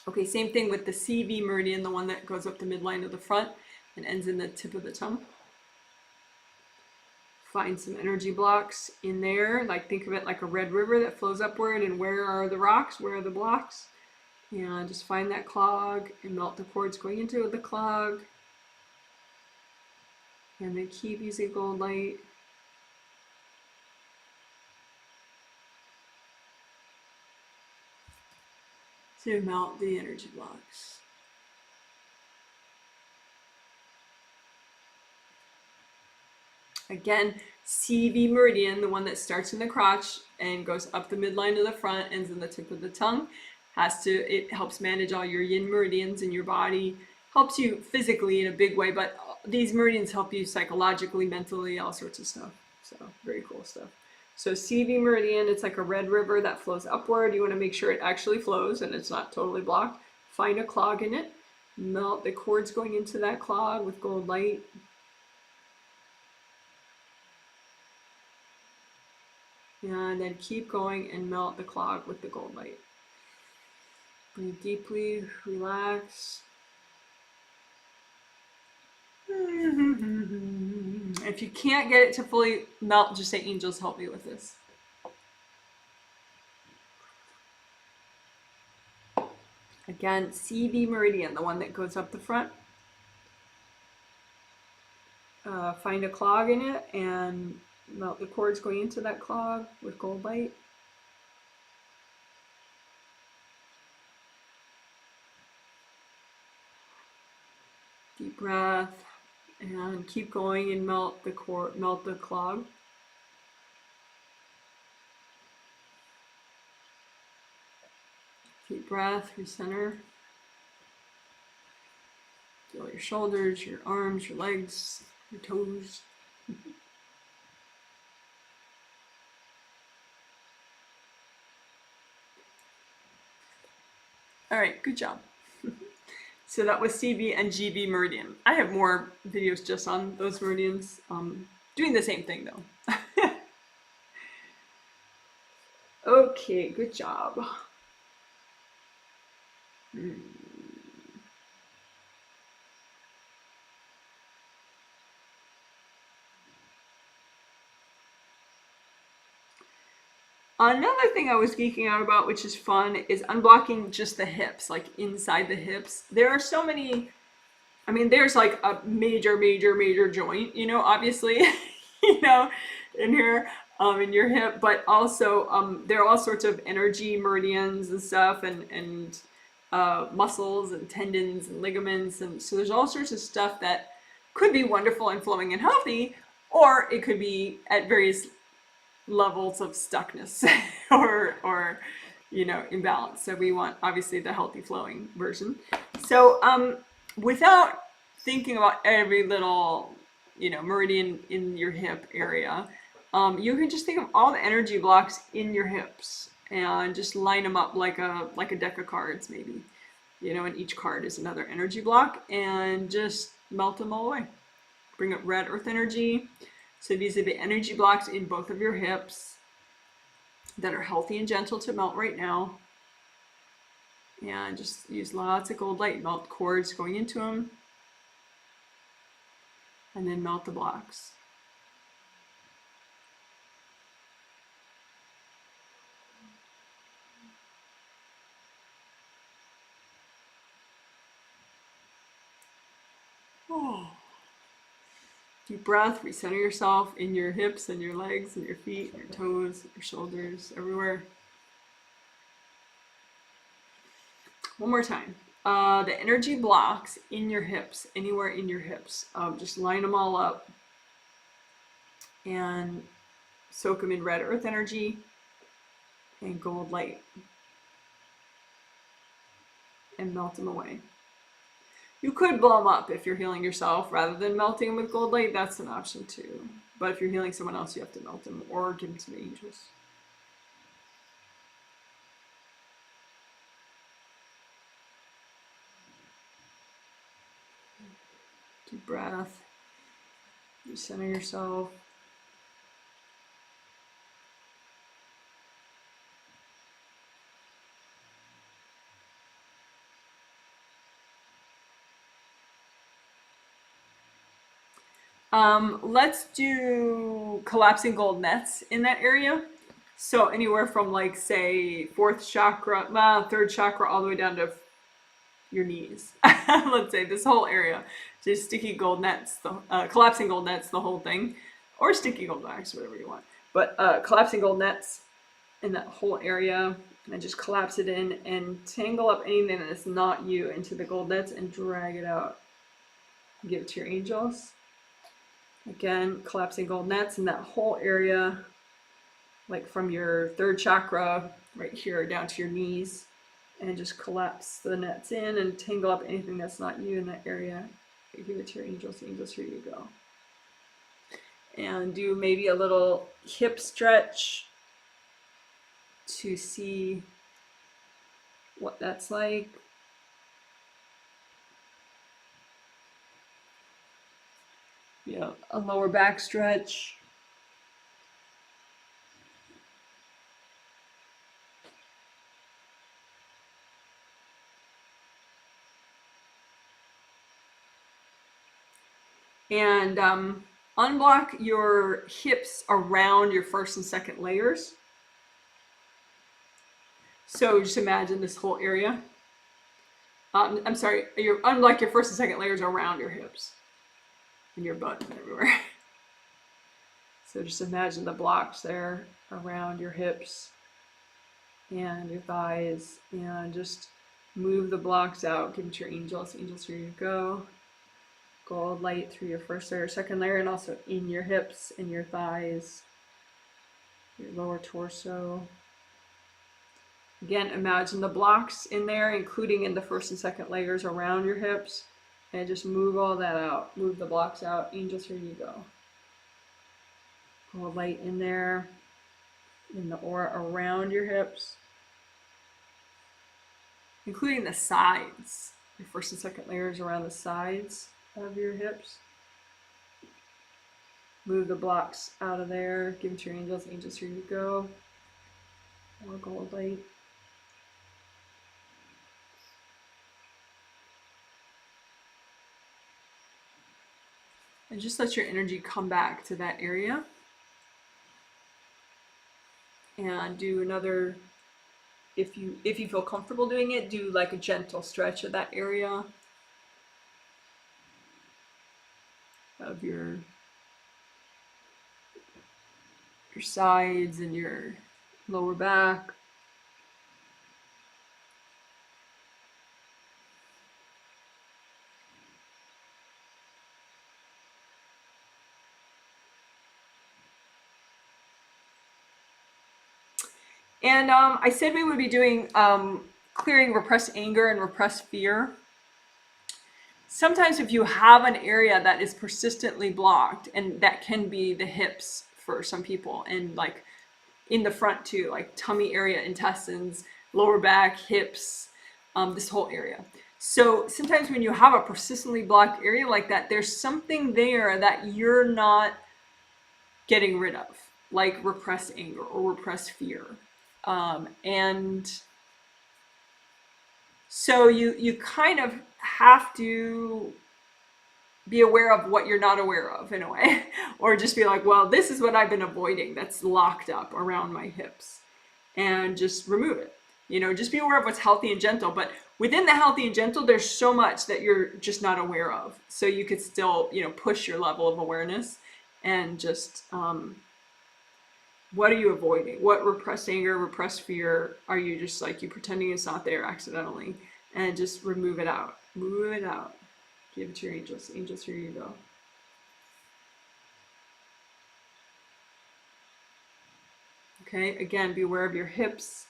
S1: Okay, same thing with the CV meridian, the one that goes up the midline of the front and ends in the tip of the tongue. Find some energy blocks in there, like think of it like a red river that flows upward, and where are the rocks, where are the blocks? And just find that clog and melt the cords going into the clog. And then keep using gold light. To melt the energy blocks. Again, CV meridian, the one that starts in the crotch and goes up the midline to the front, ends in the tip of the tongue, it helps manage all your yin meridians in your body, helps you physically in a big way, but these meridians help you psychologically, mentally, all sorts of stuff. So very cool stuff. So CV meridian, it's like a red river that flows upward. You want to make sure it actually flows and it's not totally blocked. Find a clog in it. Melt the cords going into that clog with gold light. And then keep going and melt the clog with the gold light. Breathe deeply, relax. If you can't get it to fully melt, just say, angels, help me with this. Again, CV meridian, the one that goes up the front. Find a clog in it and melt the cords going into that clog with gold light. Deep breath. And keep going and melt the clog. Deep breath, recenter. Feel your shoulders, your arms, your legs, your toes. All right, good job. So that was CB and GB meridian. I have more videos just on those meridians, doing the same thing though. Okay, good job. Another thing I was geeking out about, which is fun, is unblocking just the hips, like inside the hips. There are so many, I mean, there's like a major, major, major joint, you know, obviously, you know, in here, in your hip, but also there are all sorts of energy meridians and stuff, and muscles and tendons and ligaments, and so there's all sorts of stuff that could be wonderful and flowing and healthy, or it could be at various levels of stuckness or you know, imbalance. So we want obviously the healthy flowing version. So without thinking about every little, you know, meridian in your hip area, you can just think of all the energy blocks in your hips and just line them up like a deck of cards, maybe, you know, and each card is another energy block, and just melt them all away. Bring up red earth energy. So these are the energy blocks in both of your hips that are healthy and gentle to melt right now. And just use lots of gold light, melt cords going into them, and then melt the blocks. Oh. Deep breath, recenter yourself in your hips and your legs and your feet, your toes, your shoulders, everywhere. One more time. The energy blocks in your hips, anywhere in your hips, just line them all up and soak them in red earth energy and gold light and melt them away. You could blow them up if you're healing yourself rather than melting them with gold light. That's an option too. But if you're healing someone else, you have to melt them or give them to the angels. Deep breath. You center yourself. Let's do collapsing gold nets in that area. So anywhere from, like, say, fourth chakra, third chakra, all the way down to your knees. Let's say this whole area, just sticky gold nets, collapsing gold nets, the whole thing, or sticky gold wax, whatever you want. But collapsing gold nets in that whole area, and just collapse it in and tangle up anything that is not you into the gold nets and drag it out. Give it to your angels. Again, collapsing gold nets in that whole area, like from your third chakra right here down to your knees, and just collapse the nets in and tangle up anything that's not you in that area. Give it to your angels. Angels, here you go. And do maybe a little hip stretch to see what that's like. Yeah, a lower back stretch. And unblock your hips around your first and second layers. So just imagine this whole area. I'm sorry, unblock your first and second layers around your hips and your butt and everywhere. So just imagine the blocks there around your hips and your thighs, and just move the blocks out. Give it to your angels. Angels, here you go. Gold light through your first layer, second layer, and also in your hips and your thighs, your lower torso. Again, imagine the blocks in there, including in the first and second layers around your hips And just move all that out. Move the blocks out. Angels, here you go. Go light in there, in the aura around your hips, including the sides. Your first and second layers around the sides of your hips. Move the blocks out of there. Give them to your angels. Angels, here you go. More gold light. And just let your energy come back to that area. And do another, if you feel comfortable doing it, do like a gentle stretch of that area of your sides and your lower back. And I said we would be doing clearing repressed anger and repressed fear. Sometimes if you have an area that is persistently blocked, and that can be the hips for some people, and like in the front too, like tummy area, intestines, lower back, hips, this whole area. So sometimes when you have a persistently blocked area like that, there's something there that you're not getting rid of, like repressed anger or repressed fear. And so you kind of have to be aware of what you're not aware of in a way, or just be like, well, this is what I've been avoiding that's locked up around my hips, and just remove it. You know, just be aware of what's healthy and gentle, but within the healthy and gentle, there's so much that you're just not aware of. So you could still, you know, push your level of awareness and just, what are you avoiding? What repressed anger, repressed fear are you just like, you pretending it's not there accidentally, and just remove it out. Move it out. Give it to your angels. Angels, here you go. Okay, again, be aware of your hips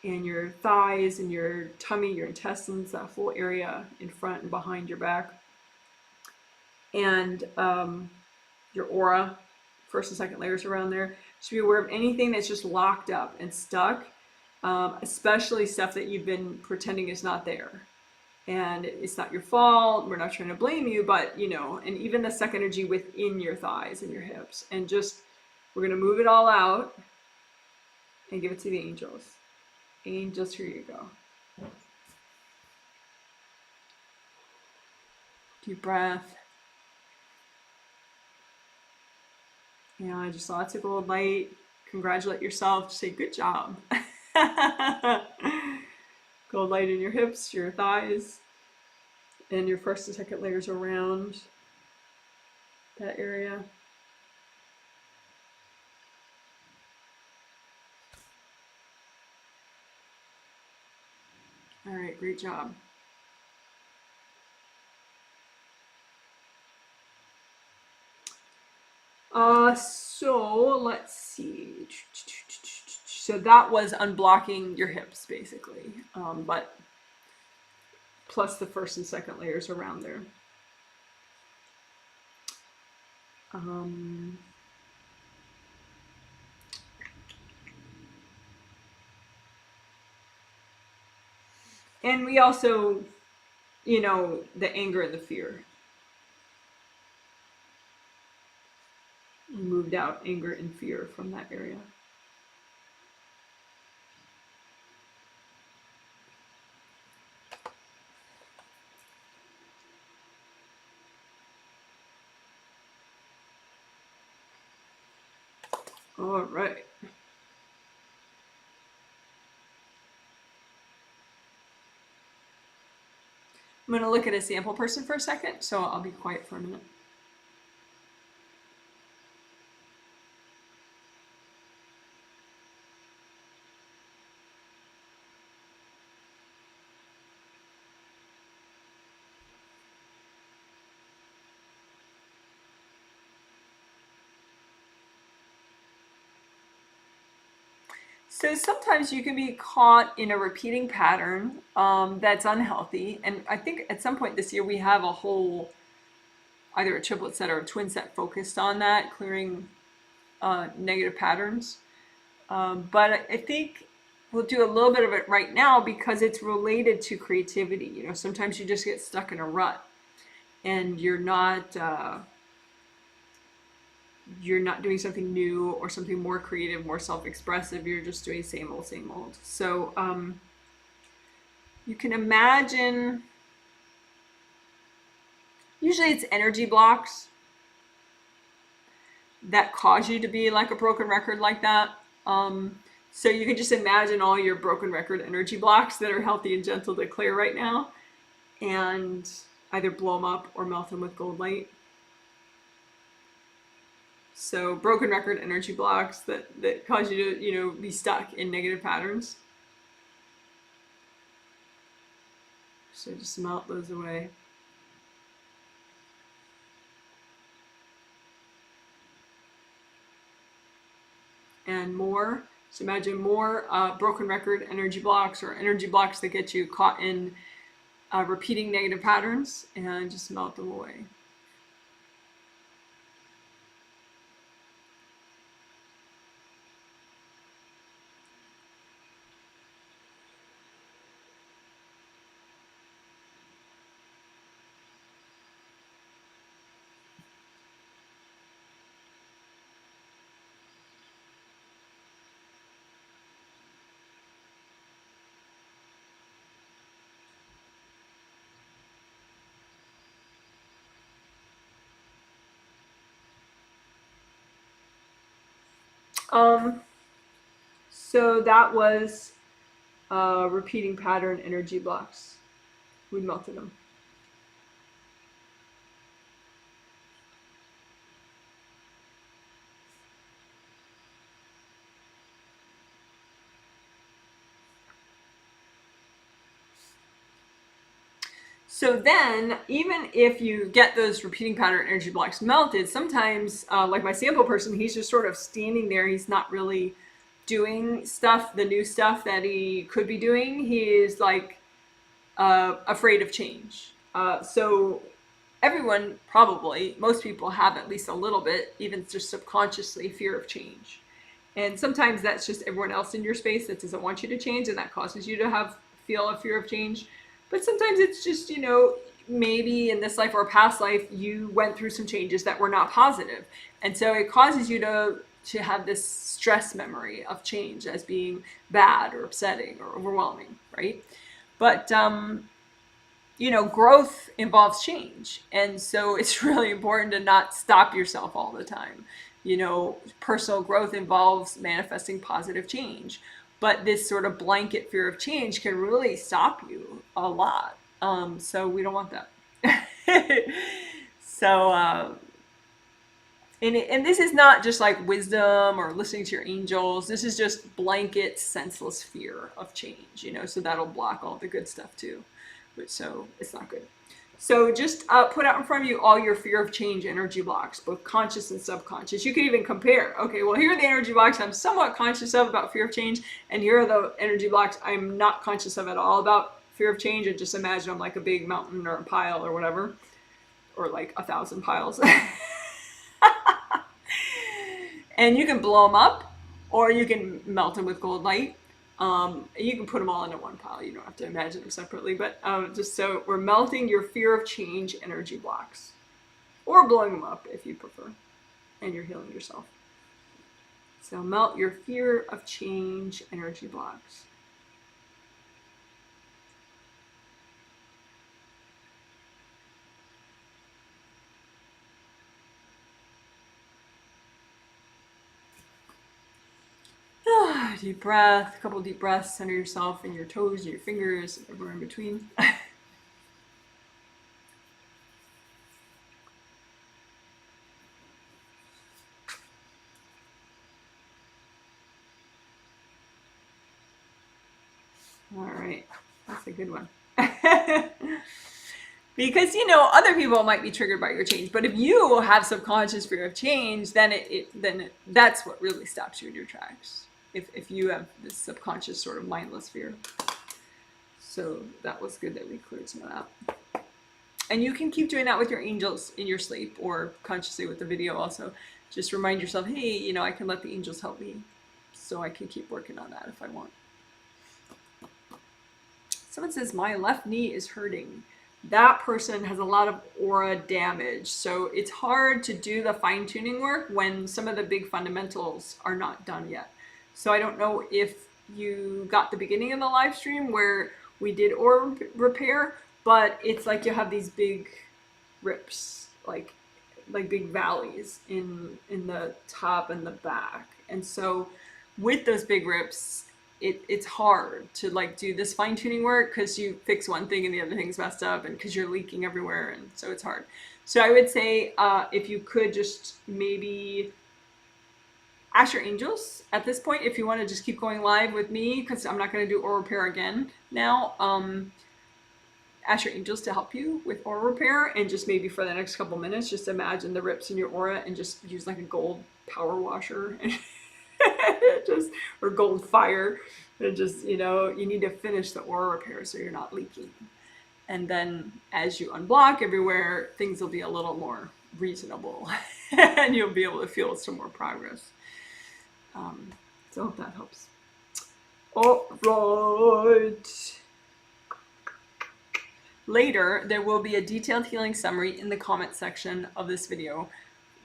S1: and your thighs and your tummy, your intestines, that whole area in front and behind your back. And your aura, first and second layers around there. Just be aware of anything that's just locked up and stuck, especially stuff that you've been pretending is not there. And it's not your fault. We're not trying to blame you, but you know, and even the stuck energy within your thighs and your hips. And just, we're going to move it all out and give it to the angels. Angels, here you go. Deep breath. Yeah, just lots of gold light. Congratulate yourself. Say, good job. Gold light in your hips, your thighs, and your first and second layers around that area. All right, great job. So let's see. So that was unblocking your hips, basically, but plus the first and second layers around there. And we also, you know, the anger and the fear. We moved out anger and fear from that area. All right. I'm going to look at a sample person for a second, so I'll be quiet for a minute. So sometimes you can be caught in a repeating pattern that's unhealthy. And I think at some point this year we have a whole, either a triplet set or a twin set focused on that, clearing negative patterns. But I think we'll do a little bit of it right now because it's related to creativity. You know, sometimes you just get stuck in a rut and you're not doing something new or something more creative, more self-expressive. You're just doing same old, same old. So you can imagine, usually it's energy blocks that cause you to be like a broken record like that. So you can just imagine all your broken record energy blocks that are healthy and gentle to clear right now, and either blow them up or melt them with gold light. So broken record energy blocks that cause you to, you know, be stuck in negative patterns. So just melt those away. And more. So imagine more broken record energy blocks or energy blocks that get you caught in repeating negative patterns, and just melt them away. So that was repeating pattern energy blocks. We melted them. So then, even if you get those repeating pattern energy blocks melted, sometimes, like my sample person, he's just sort of standing there. He's not really doing stuff, the new stuff that he could be doing. He is like afraid of change. So everyone, probably, most people have at least a little bit, even just subconsciously, fear of change. And sometimes that's just everyone else in your space that doesn't want you to change, and that causes you to feel a fear of change. But sometimes it's just, you know, maybe in this life or past life, you went through some changes that were not positive. And so it causes you to have this stress memory of change as being bad or upsetting or overwhelming, right? But, you know, growth involves change. And so it's really important to not stop yourself all the time. You know, personal growth involves manifesting positive change. But this sort of blanket fear of change can really stop you a lot. So we don't want that. So, and this is not just like wisdom or listening to your angels. This is just blanket, senseless fear of change, you know, so that'll block all the good stuff too. So it's not good. So just put out in front of you all your fear of change energy blocks, both conscious and subconscious. You can even compare. Okay, well, here are the energy blocks I'm somewhat conscious of about fear of change, and here are the energy blocks I'm not conscious of at all about fear of change. And just imagine I'm like a big mountain or a pile or whatever, or like 1,000 piles. And you can blow them up, or you can melt them with gold light. You can put them all into one pile. You don't have to imagine them separately, but just so we're melting your fear of change energy blocks, or blowing them up if you prefer, and you're healing yourself. So melt your fear of change energy blocks. Deep breath, a couple deep breaths, center yourself in your toes and your fingers, and everywhere in between. All right, that's a good one. Because, you know, other people might be triggered by your change, but if you have subconscious fear of change, then that's what really stops you in your tracks. if you have this subconscious sort of mindless fear. So that was good that we cleared some of that. And you can keep doing that with your angels in your sleep, or consciously with the video also. Just remind yourself, hey, you know, I can let the angels help me, so I can keep working on that if I want. Someone says, my left knee is hurting. That person has a lot of aura damage. So it's hard to do the fine-tuning work when some of the big fundamentals are not done yet. So I don't know if you got the beginning of the live stream where we did aura repair, but it's like you have these big rips, like big valleys in the top and the back. And so with those big rips, it's hard to like do this fine-tuning work because you fix one thing and the other thing's messed up, and because you're leaking everywhere, and so it's hard. So I would say if you could just maybe ask your angels at this point, if you want to just keep going live with me, because I'm not going to do aura repair again now. Ask your angels to help you with aura repair, and just maybe for the next couple minutes, just imagine the rips in your aura and just use like a gold power washer and just, or gold fire, and just, you know, you need to finish the aura repair so you're not leaking. And then as you unblock everywhere, things will be a little more reasonable and you'll be able to feel some more progress. So I hope that helps. All right. Later, there will be a detailed healing summary in the comment section of this video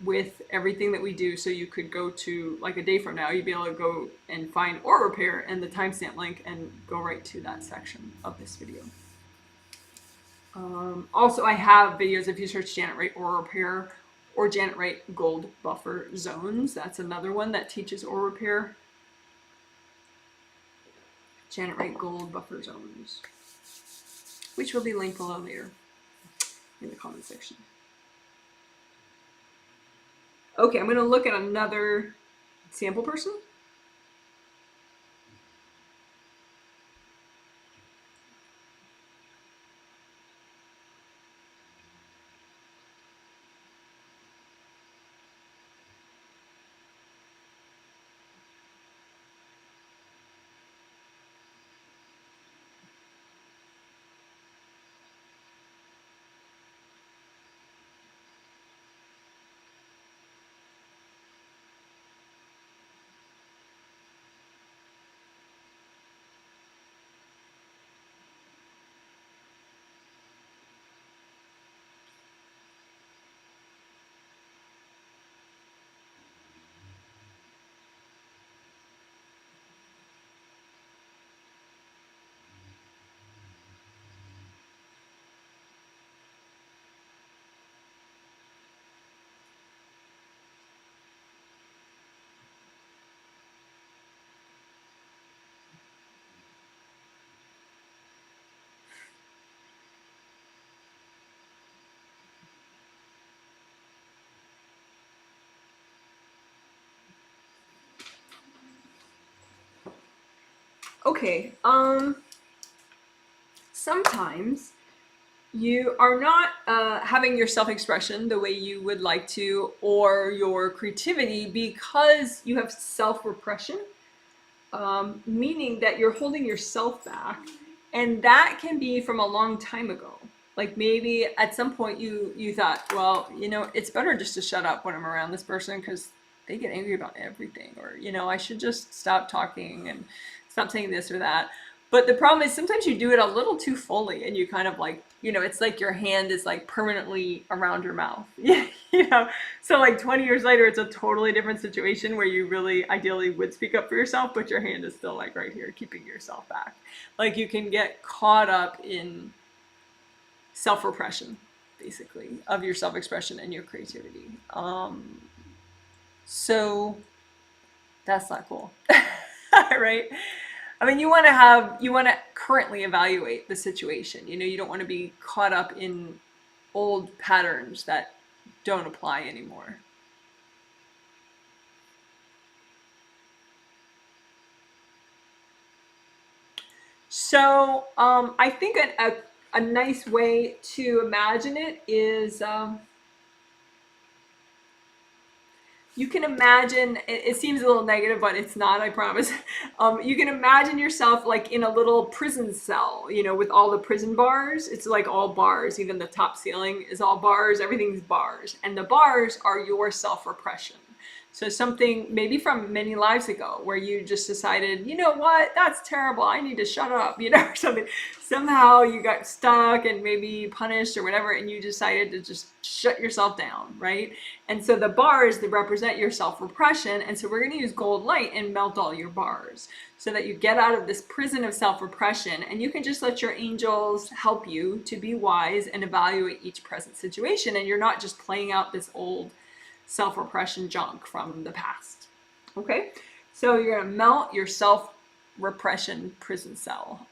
S1: with everything that we do. So you could go to, like a day from now, you'd be able to go and find aura repair and the timestamp link and go right to that section of this video. Also, I have videos, if you search Janet Wright aura repair or Janet Wright gold buffer zones. That's another one that teaches aura repair. Janet Wright gold buffer zones, which will be linked below later in the comment section. Okay, I'm going to look at another sample person. Okay, sometimes you are not having your self-expression the way you would like to, or your creativity, because you have self-repression, meaning that you're holding yourself back, and that can be from a long time ago. Like maybe at some point you thought, well, you know, it's better just to shut up when I'm around this person because they get angry about everything, or, you know, I should just stop talking and stop saying this or that. But the problem is sometimes you do it a little too fully, and you kind of like, you know, it's like your hand is like permanently around your mouth. You know, so like 20 years later, it's a totally different situation where you really ideally would speak up for yourself, but your hand is still like right here, keeping yourself back. Like you can get caught up in self-repression, basically, of your self-expression and your creativity. So that's not cool, right? I mean, you want to currently evaluate the situation. You know, you don't want to be caught up in old patterns that don't apply anymore. So I think a nice way to imagine it is you can imagine, it seems a little negative, but it's not, I promise. You can imagine yourself like in a little prison cell, you know, with all the prison bars. It's like all bars, even the top ceiling is all bars, everything's bars. And the bars are your self-repression. So something maybe from many lives ago where you just decided, you know what, that's terrible, I need to shut up, you know, or something. Somehow you got stuck and maybe punished or whatever, and you decided to just shut yourself down, right? And so the bars, they represent your self-repression. And so we're going to use gold light and melt all your bars so that you get out of this prison of self-repression, and you can just let your angels help you to be wise and evaluate each present situation. And you're not just playing out this old self-repression junk from the past. Okay, so you're gonna melt your self-repression prison cell.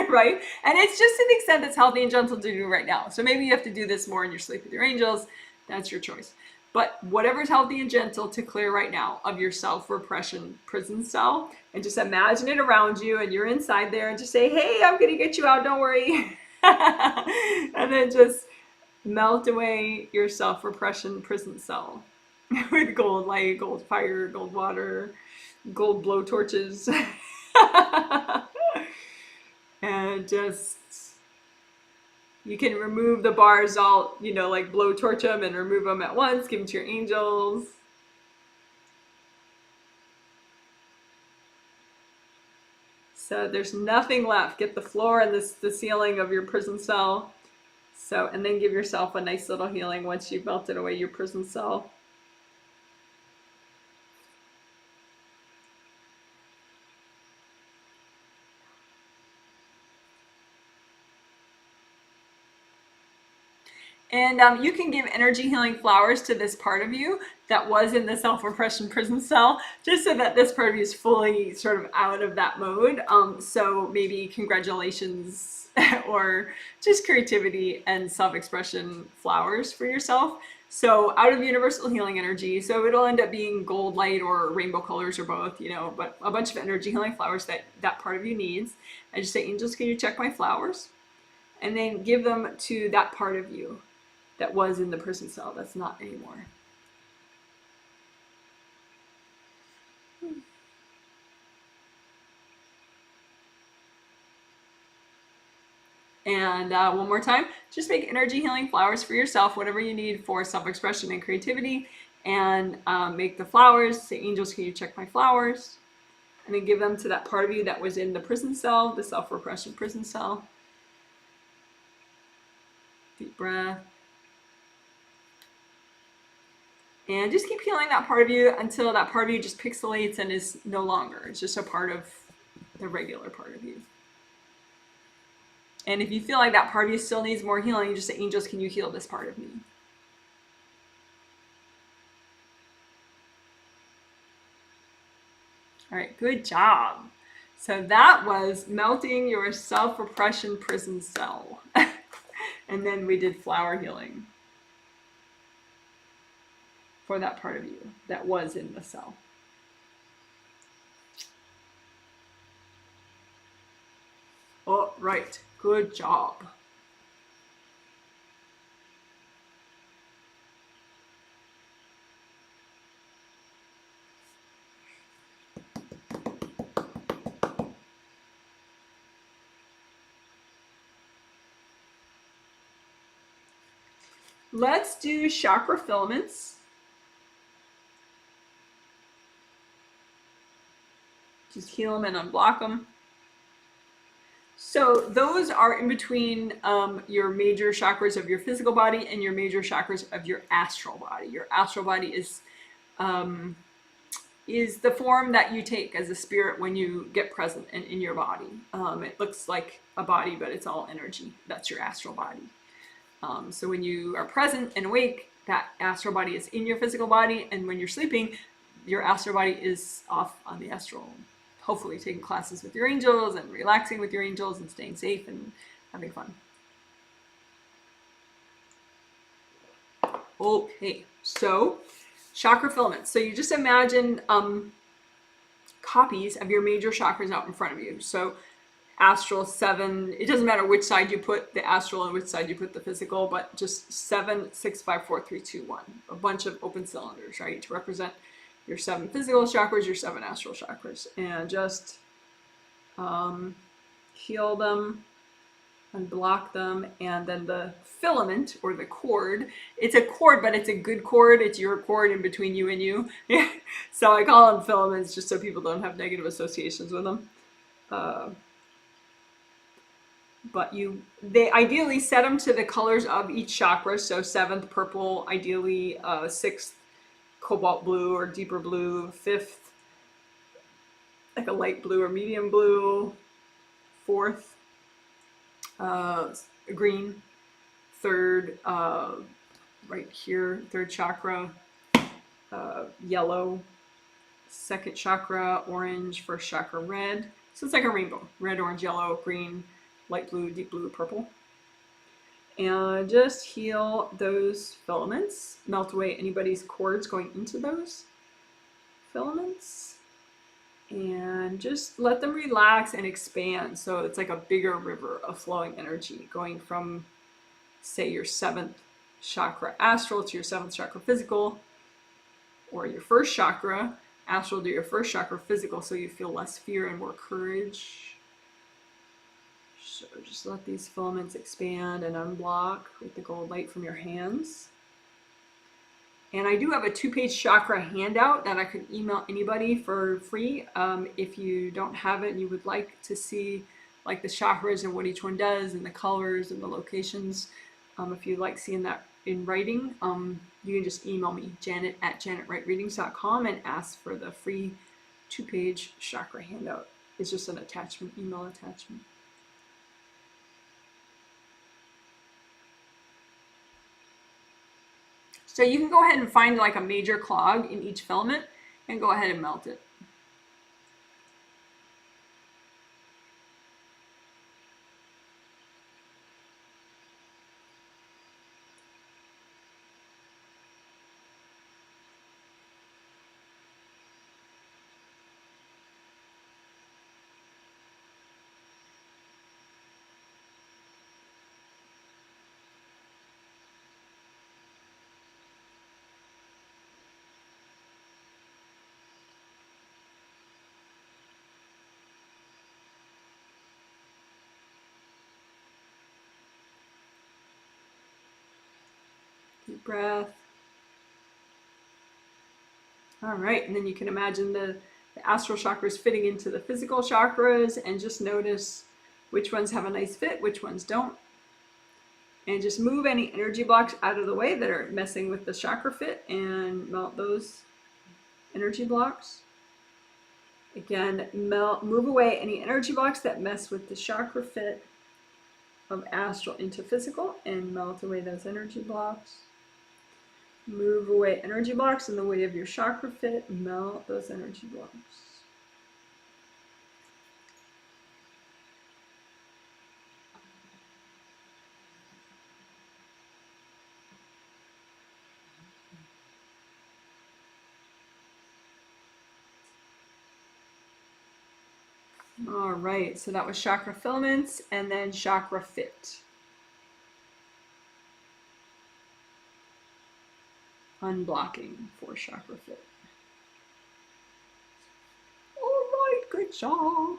S1: Right? And it's just to the extent that's healthy and gentle to do right now. So maybe you have to do this more in your sleep with your angels. That's your choice. But whatever's healthy and gentle to clear right now of your self-repression prison cell, and just imagine it around you, and you're inside there, and just say, hey, I'm gonna get you out, don't worry. And then just melt away your self-repression prison cell with gold light, gold fire, gold water, gold blow torches. And just, you can remove the bars all, you know, like blow torch them and remove them at once, give them to your angels. So there's nothing left. Get the floor and the ceiling of your prison cell. So, and then give yourself a nice little healing once you've melted away your prison cell. And you can give energy healing flowers to this part of you that was in the self-repression prison cell, just so that this part of you is fully sort of out of that mode. So maybe congratulations or just creativity and self-expression flowers for yourself. So out of universal healing energy, so it'll end up being gold light or rainbow colors or both, you know, but a bunch of energy healing flowers that that part of you needs. I just say, angels, can you check my flowers? And then give them to that part of you that was in the prison cell that's not anymore. And one more time, just make energy healing flowers for yourself, whatever you need for self-expression and creativity, and make the flowers, say, angels, can you check my flowers? And then give them to that part of you that was in the prison cell, the self-repression prison cell. Deep breath. And just keep healing that part of you until that part of you just pixelates and is no longer. It's just a part of the regular part of you. And if you feel like that part of you still needs more healing, you just say, angels, can you heal this part of me? All right, good job. So that was melting your self-repression prison cell. And then we did flower healing for that part of you that was in the cell. All right, good job. Let's do chakra filaments. Just heal them and unblock them. So those are in between your major chakras of your physical body and your major chakras of your astral body. Your astral body is the form that you take as a spirit when you get present in your body. It looks like a body, but it's all energy. That's your astral body. So when you are present and awake, that astral body is in your physical body, and when you're sleeping, your astral body is off on the astral. Hopefully taking classes with your angels and relaxing with your angels and staying safe and having fun. Okay, so chakra filaments. So you just imagine copies of your major chakras out in front of you. So astral 7. It doesn't matter which side you put the astral and which side you put the physical, but just 7, 6, 5, 4, 3, 2, 1. A bunch of open cylinders, right, to represent your 7 physical chakras, your 7 astral chakras, and just heal them, unblock them, and then the filament or the cord. It's a cord, but it's a good cord. It's your cord in between you and you. So I call them filaments just so people don't have negative associations with them. But they ideally set them to the colors of each chakra. So 7th purple, ideally 6th cobalt blue or deeper blue, 5th like a light blue or medium blue, 4th green, 3rd right here, 3rd chakra, yellow, 2nd chakra orange, 1st chakra red. So it's like a rainbow: red, orange, yellow, green, light blue, deep blue, purple. And just heal those filaments, melt away anybody's cords going into those filaments, and just let them relax and expand. So it's like a bigger river of flowing energy going from, say, your 7th chakra astral to your 7th chakra physical, or your 1st chakra astral to your 1st chakra physical, so you feel less fear and more courage. So just let these filaments expand and unblock with the gold light from your hands. And I do have a 2-page chakra handout that I could email anybody for free. If you don't have it and you would like to see like the chakras and what each one does and the colors and the locations, if you like seeing that in writing, you can just email me, janet@janetwrightreadings.com, and ask for the free 2-page chakra handout. It's just an attachment, email attachment. So you can go ahead and find like a major clog in each filament and go ahead and melt it. Deep breath. All right, and then you can imagine the astral chakras fitting into the physical chakras, and just notice which ones have a nice fit, which ones don't. And just move any energy blocks out of the way that are messing with the chakra fit and melt those energy blocks. Again, move away any energy blocks that mess with the chakra fit of astral into physical and melt away those energy blocks. Move away energy blocks in the way of your chakra fit, melt those energy blocks. All right, so that was chakra filaments, and then chakra fit. Unblocking for chakra fit. All right, good job.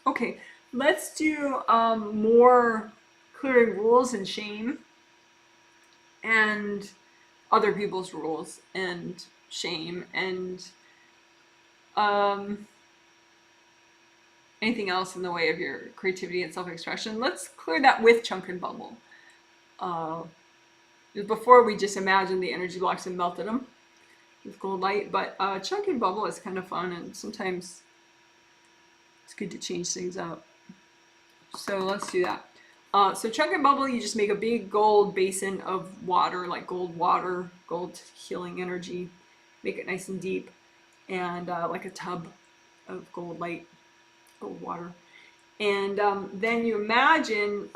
S1: Okay, let's do more clearing rules and shame and other people's rules and shame and anything else in the way of your creativity and self-expression. Let's clear that with chunk and bubble. Before we just imagined the energy blocks and melted them with gold light, but chunk and bubble is kind of fun, and sometimes it's good to change things up. So let's do that. So chunk and bubble, you just make a big gold basin of water, like gold water, gold healing energy. Make it nice and deep, and like a tub of gold light, gold water. And then you imagine,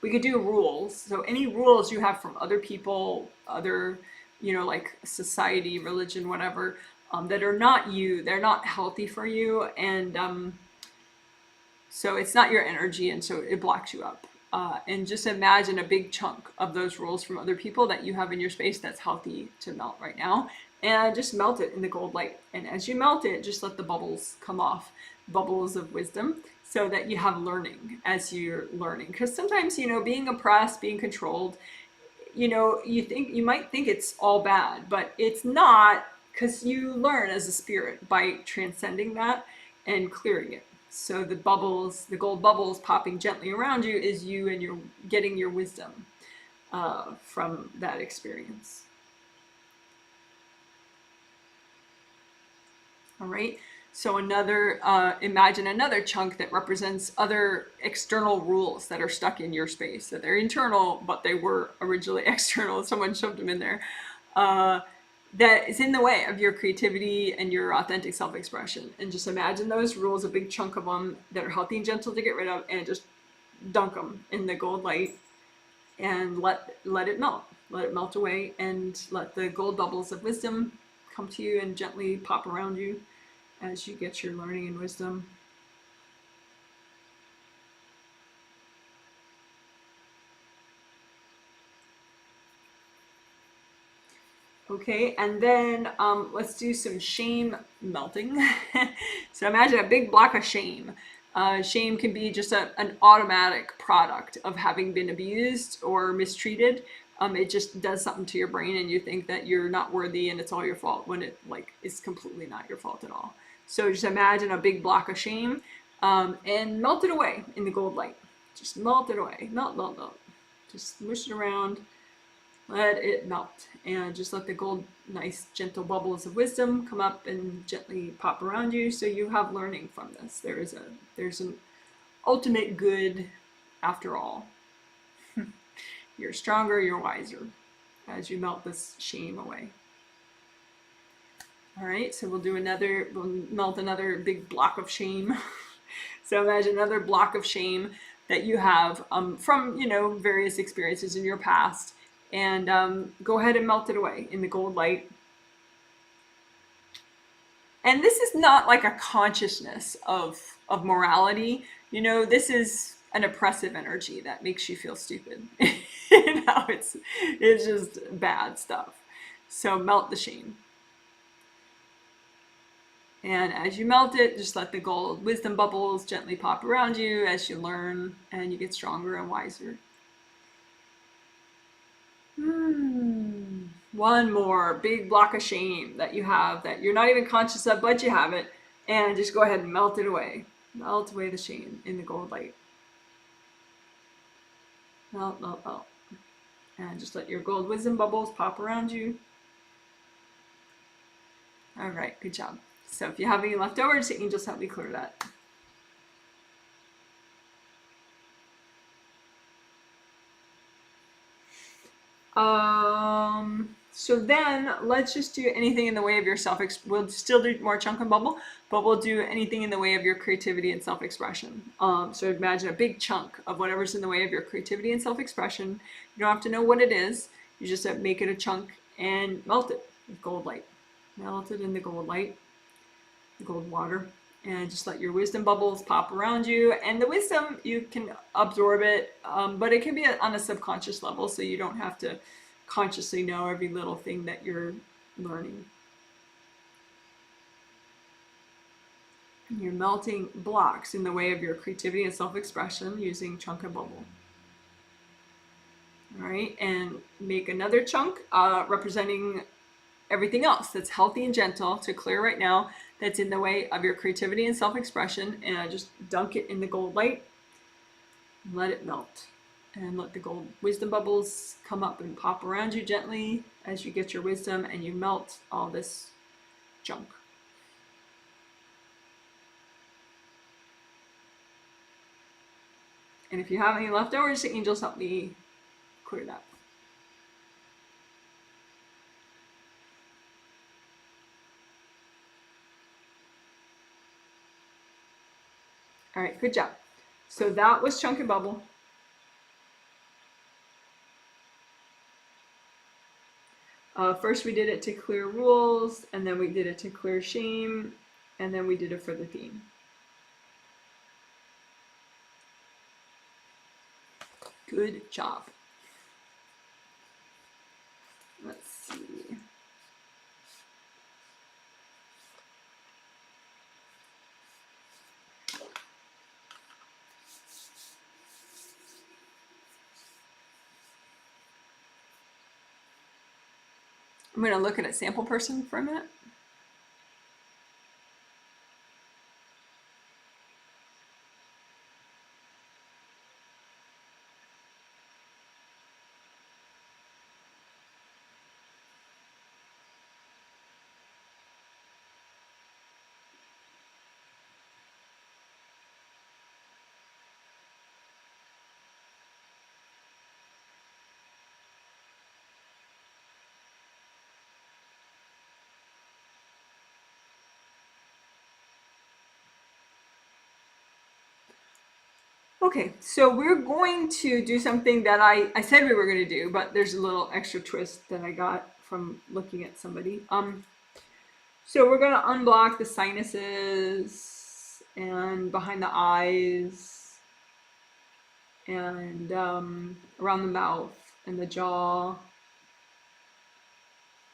S1: we could do rules. So any rules you have from other people, other, like society, religion, whatever, that are not you, they're not healthy for you, and so it's not your energy, and so it blocks you up. And just imagine a big chunk of those rules from other people that you have in your space that's healthy to melt right now. And just melt it in the gold light. And as you melt it, just let the bubbles come off, bubbles of wisdom, so that you have learning as you're learning. Because sometimes, being oppressed, being controlled, you might think it's all bad, but it's not, because you learn as a spirit by transcending that and clearing it. So the bubbles, the gold bubbles popping gently around you, is you, and you're getting your wisdom from that experience. All right. So imagine another chunk that represents other external rules that are stuck in your space. So they're internal, but they were originally external. Someone shoved them in there. That is in the way of your creativity and your authentic self-expression. And just imagine those rules, a big chunk of them that are healthy and gentle to get rid of, and just dunk them in the gold light and let it melt. Let it melt away, and let the gold bubbles of wisdom come to you and gently pop around you as you get your learning and wisdom. Okay, and then let's do some shame melting. So imagine a big block of shame. Shame can be just an automatic product of having been abused or mistreated. It just does something to your brain, and you think that you're not worthy and it's all your fault, when it is completely not your fault at all. So just imagine a big block of shame, and melt it away in the gold light. Just melt it away. Melt, melt, melt. Just smush it around. Let it melt, and just let the gold, nice gentle bubbles of wisdom come up and gently pop around you, so you have learning from this. There's an ultimate good after all. You're stronger, you're wiser as you melt this shame away. All right, so we'll melt another big block of shame. So imagine another block of shame that you have from various experiences in your past. And go ahead and melt it away in the gold light. And this is not like a consciousness of morality. This is an oppressive energy that makes you feel stupid. It's just bad stuff. So melt the shame. And as you melt it, just let the gold wisdom bubbles gently pop around you as you learn and you get stronger and wiser. One more big block of shame that you have that you're not even conscious of, but you have it. And just go ahead and melt it away. Melt away the shame in the gold light. Melt, melt, melt. And just let your gold wisdom bubbles pop around you. All right, good job. So if you have any leftovers, the angels help me clear that. So then let's just do anything in the way of your we'll still do more chunk and bubble, but we'll do anything in the way of your creativity and self-expression. So imagine a big chunk of whatever's in the way of your creativity and self-expression. You don't have to know what it is. You just make it a chunk and melt it with gold light. Melt it in the gold light, gold water, and just let your wisdom bubbles pop around you. And the wisdom, you can absorb it, but it can be on a subconscious level, so you don't have to consciously know every little thing that you're learning. You're melting blocks in the way of your creativity and self-expression using chunk and bubble. All right, and make another chunk representing everything else that's healthy and gentle to clear right now, that's in the way of your creativity and self-expression, and just dunk it in the gold light. Let it melt. And let the gold wisdom bubbles come up and pop around you gently as you get your wisdom and you melt all this junk. And if you have any left over, just say, angels, help me clear that. All right, good job. So that was Chunk and Bubble. First we did it to clear rules, and then we did it to clear shame, and then we did it for the theme. Good job. Let's see. I'm going to look at a sample person for a minute. Okay, so we're going to do something that I said we were going to do, but there's a little extra twist that I got from looking at somebody. So we're going to unblock the sinuses and behind the eyes and around the mouth and the jaw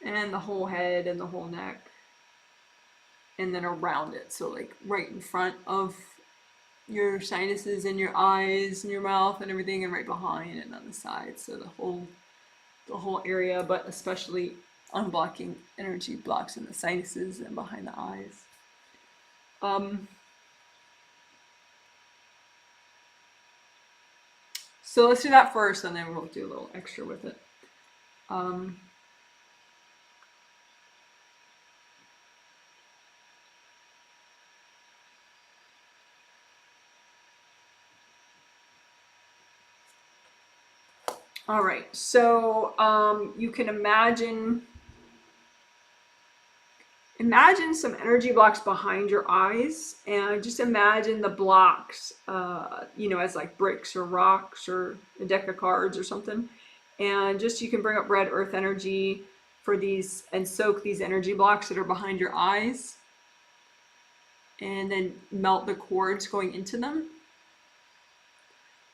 S1: and the whole head and the whole neck, and then around it, so like right in front of your sinuses and your eyes and your mouth and everything, and right behind and on the side, so the whole area, but especially unblocking energy blocks in the sinuses and behind the eyes. So let's do that first, and then we'll do a little extra with it. All right, so you can imagine some energy blocks behind your eyes, and just imagine the blocks, as like bricks or rocks or a deck of cards or something. And just you can bring up red earth energy for these and soak these energy blocks that are behind your eyes, and then melt the cords going into them.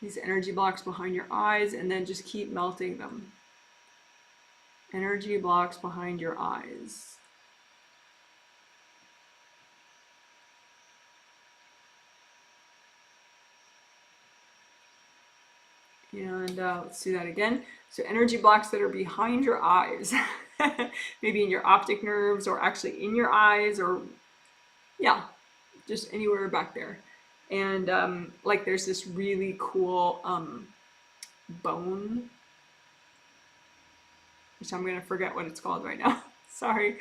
S1: These energy blocks behind your eyes, and then just keep melting them. Energy blocks behind your eyes. And let's do that again. So energy blocks that are behind your eyes, maybe in your optic nerves or actually in your eyes, or yeah, just anywhere back there. And like there's this really cool bone, which I'm gonna forget what it's called right now. Sorry,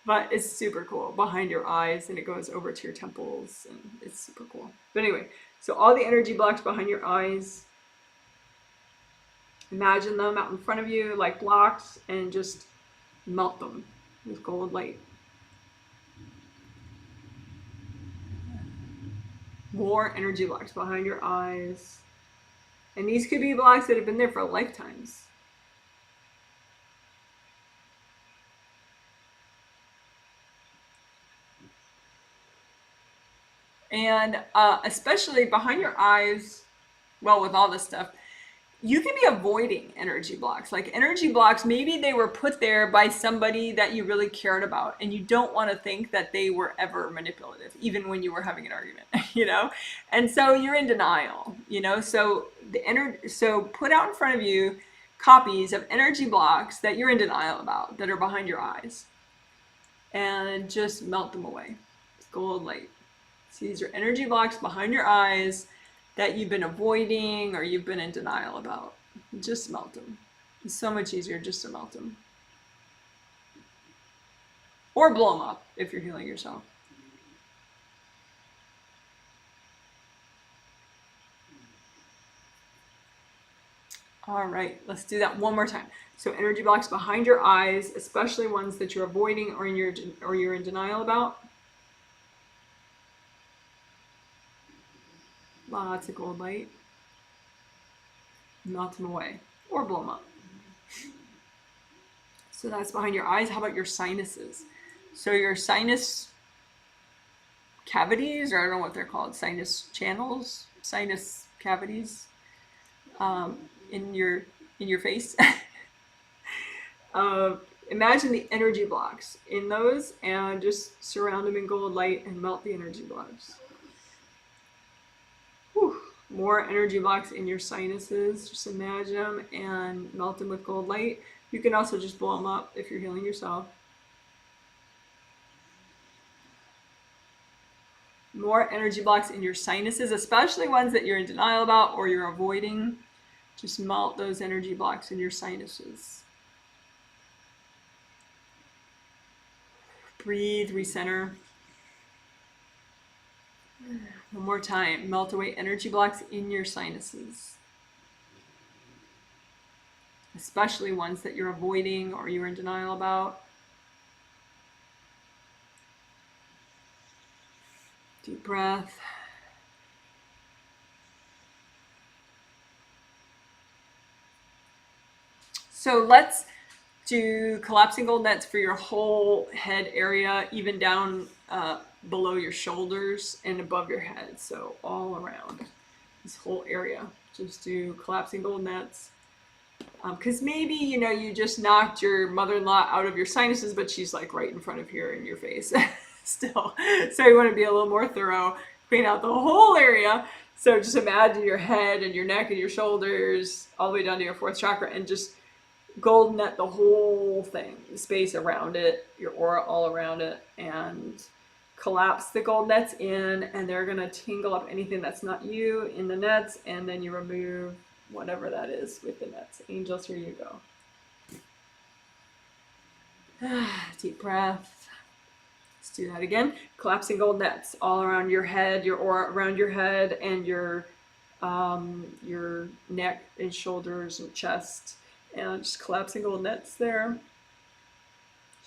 S1: but it's super cool, behind your eyes, and it goes over to your temples, and it's super cool. But anyway, so all the energy blocks behind your eyes, imagine them out in front of you like blocks, and just melt them with gold light. More energy blocks behind your eyes. And these could be blocks that have been there for lifetimes. And especially behind your eyes, well, with all this stuff, you can be avoiding energy blocks. Like energy blocks, maybe they were put there by somebody that you really cared about, and you don't want to think that they were ever manipulative, even when you were having an argument, And so you're in denial, So so put out in front of you copies of energy blocks that you're in denial about, that are behind your eyes, and just melt them away. It's gold light. So these are energy blocks behind your eyes that you've been avoiding or you've been in denial about. Just melt them. It's so much easier just to melt them. Or blow them up if you're healing yourself. All right, let's do that one more time. So energy blocks behind your eyes, especially ones that you're avoiding or you're in denial about. Lots of gold light. Melt them away or blow them up. So that's behind your eyes. How about your sinuses? So your sinus cavities, or I don't know what they're called, sinus channels, sinus cavities, in your face. Imagine the energy blocks in those and just surround them in gold light and melt the energy blocks. Whew. More energy blocks in your sinuses. Just imagine them and melt them with gold light. You can also just blow them up if you're healing yourself. More energy blocks in your sinuses, especially ones that you're in denial about or you're avoiding. Just melt those energy blocks in your sinuses. Breathe, recenter. One more time. Melt away energy blocks in your sinuses. Especially ones that you're avoiding or you're in denial about. Deep breath. So let's do collapsing gold nets for your whole head area, even down below your shoulders and above your head. So all around this whole area. Just do collapsing gold nets. Because maybe, you just knocked your mother-in-law out of your sinuses, but she's like right in front of here in your face still. So you want to be a little more thorough, clean out the whole area. So just imagine your head and your neck and your shoulders all the way down to your fourth chakra and just gold net the whole thing, the space around it, your aura all around it, and collapse the gold nets in, and they're going to tingle up anything that's not you in the nets, and then you remove whatever that is with the nets. Angels, here you go. Deep breath. Let's do that again. Collapsing gold nets all around your head, your aura around your head, and your neck and shoulders and chest. And just collapsing gold nets there.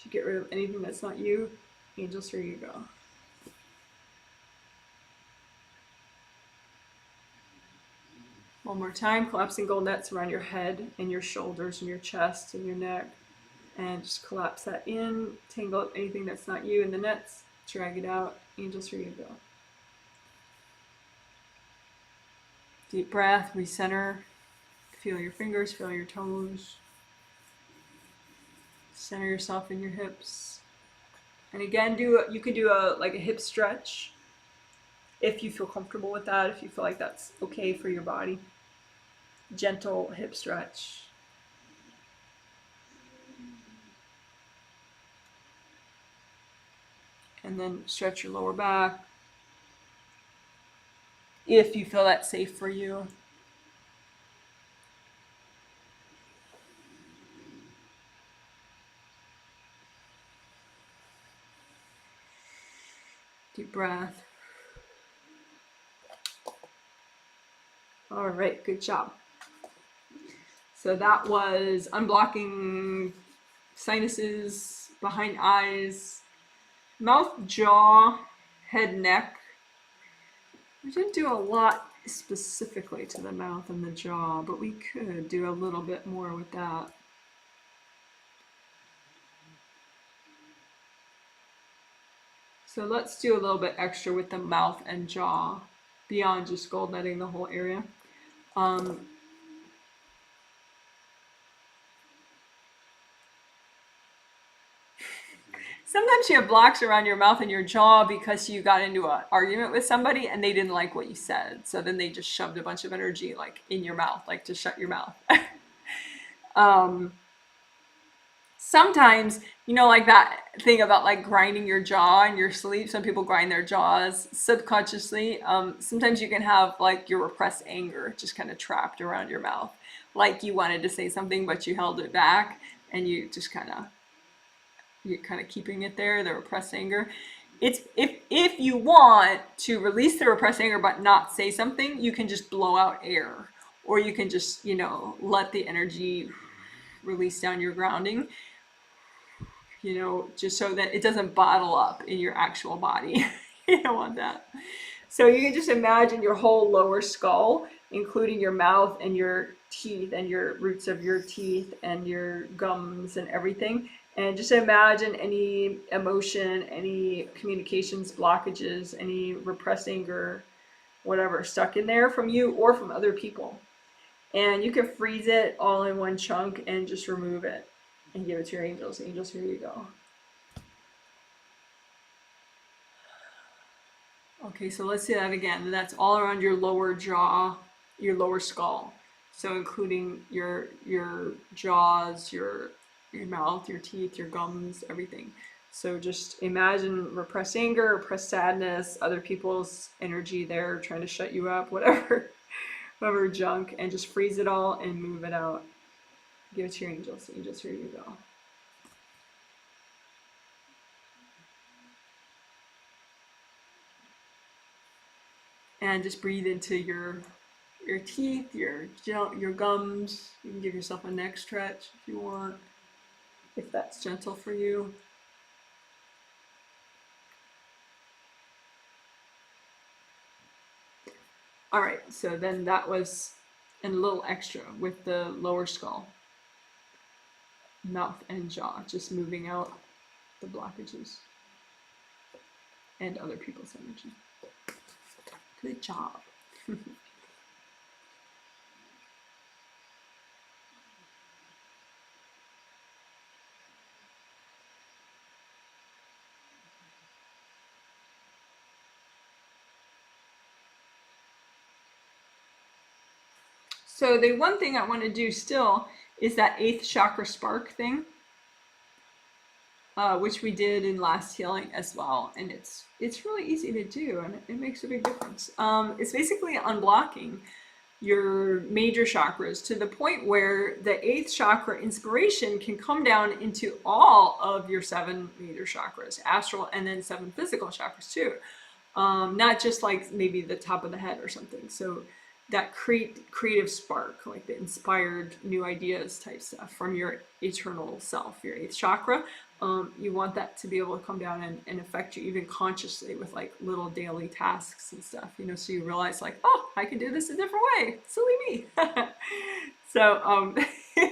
S1: Should get rid of anything that's not you. Angels, here you go. One more time, collapsing gold nets around your head and your shoulders and your chest and your neck. And just collapse that in, tangle up anything that's not you in the nets, drag it out. Angels, here you go. Deep breath, recenter. Feel your fingers, feel your toes. Center yourself in your hips. And again, you could do a hip stretch if you feel comfortable with that, if you feel like that's okay for your body. Gentle hip stretch. And then stretch your lower back if you feel that's safe for you. Deep breath. All right, good job. So that was unblocking sinuses, behind eyes, mouth, jaw, head, neck. We didn't do a lot specifically to the mouth and the jaw, but we could do a little bit more with that. So let's do a little bit extra with the mouth and jaw beyond just gold netting the whole area. Sometimes you have blocks around your mouth and your jaw because you got into an argument with somebody and they didn't like what you said. So then they just shoved a bunch of energy like in your mouth, like to shut your mouth. Sometimes, like that thing about like grinding your jaw in your sleep. Some people grind their jaws subconsciously. Sometimes you can have like your repressed anger just kind of trapped around your mouth. Like you wanted to say something, but you held it back and you're kind of keeping it there, the repressed anger. It's if you want to release the repressed anger but not say something, you can just blow out air. or you can just, you know, let the energy release down your grounding, you know, just so that it doesn't bottle up in your actual body. You don't want that. So you can just imagine your whole lower skull, including your mouth and your teeth and your roots of your teeth and your gums and everything. And just imagine any emotion, any communications blockages, any repressed anger, whatever, stuck in there from you or from other people. And you can freeze it all in one chunk and just remove it and give it to your angels. Angels, here you go. Okay, so let's do that again. That's all around your lower jaw, your lower skull. So including your jaws, your mouth, your teeth, your gums, everything. So just imagine repressed anger, repressed sadness, other people's energy there trying to shut you up, whatever, whatever junk, and just freeze it all and move it out. Give it to your angels. Angels, here you go. And just breathe into your teeth, your gums. You can give yourself a neck stretch if you want, if that's gentle for you. All right, so then that was a little extra with the lower skull, mouth and jaw, just moving out the blockages and other people's energy. Good job. So the one thing I want to do still is that 8th chakra spark thing, which we did in last healing as well, and it's really easy to do, and it makes a big difference. It's basically unblocking your major chakras to the point where the 8th chakra inspiration can come down into all of your 7 major chakras, astral, and then 7 physical chakras too. Not just like maybe the top of the head or something. So that creative spark, like the inspired new ideas type stuff from your eternal self, your 8th chakra. You want that to be able to come down and affect you even consciously with like little daily tasks and stuff, you know, so you realize like, oh, I can do this a different way. Silly me. So,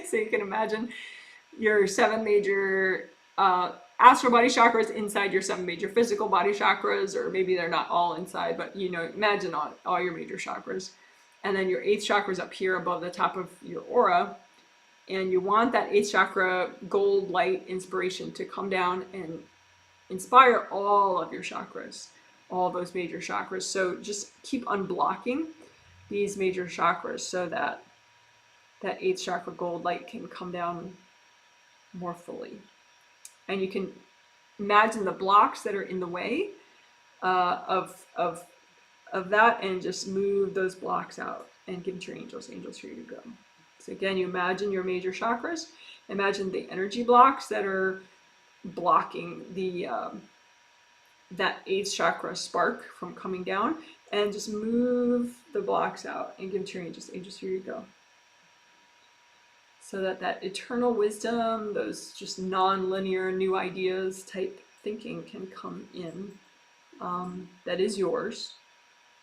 S1: so you can imagine your 7 major astral body chakras inside your 7 major physical body chakras, or maybe they're not all inside, but you know, imagine all your major chakras. And then your 8th chakra is up here above the top of your aura. And you want that 8th chakra gold light inspiration to come down and inspire all of your chakras, all those major chakras. So just keep unblocking these major chakras so that that 8th chakra gold light can come down more fully. And you can imagine the blocks that are in the way of that, and just move those blocks out and give it to your angels. Angels, here you go. So again, you imagine your major chakras. Imagine the energy blocks that are blocking the that 8th chakra spark from coming down, and just move the blocks out and give it to your angels. Angels, here you go. So that eternal wisdom, those just non-linear new ideas type thinking can come in. That is yours.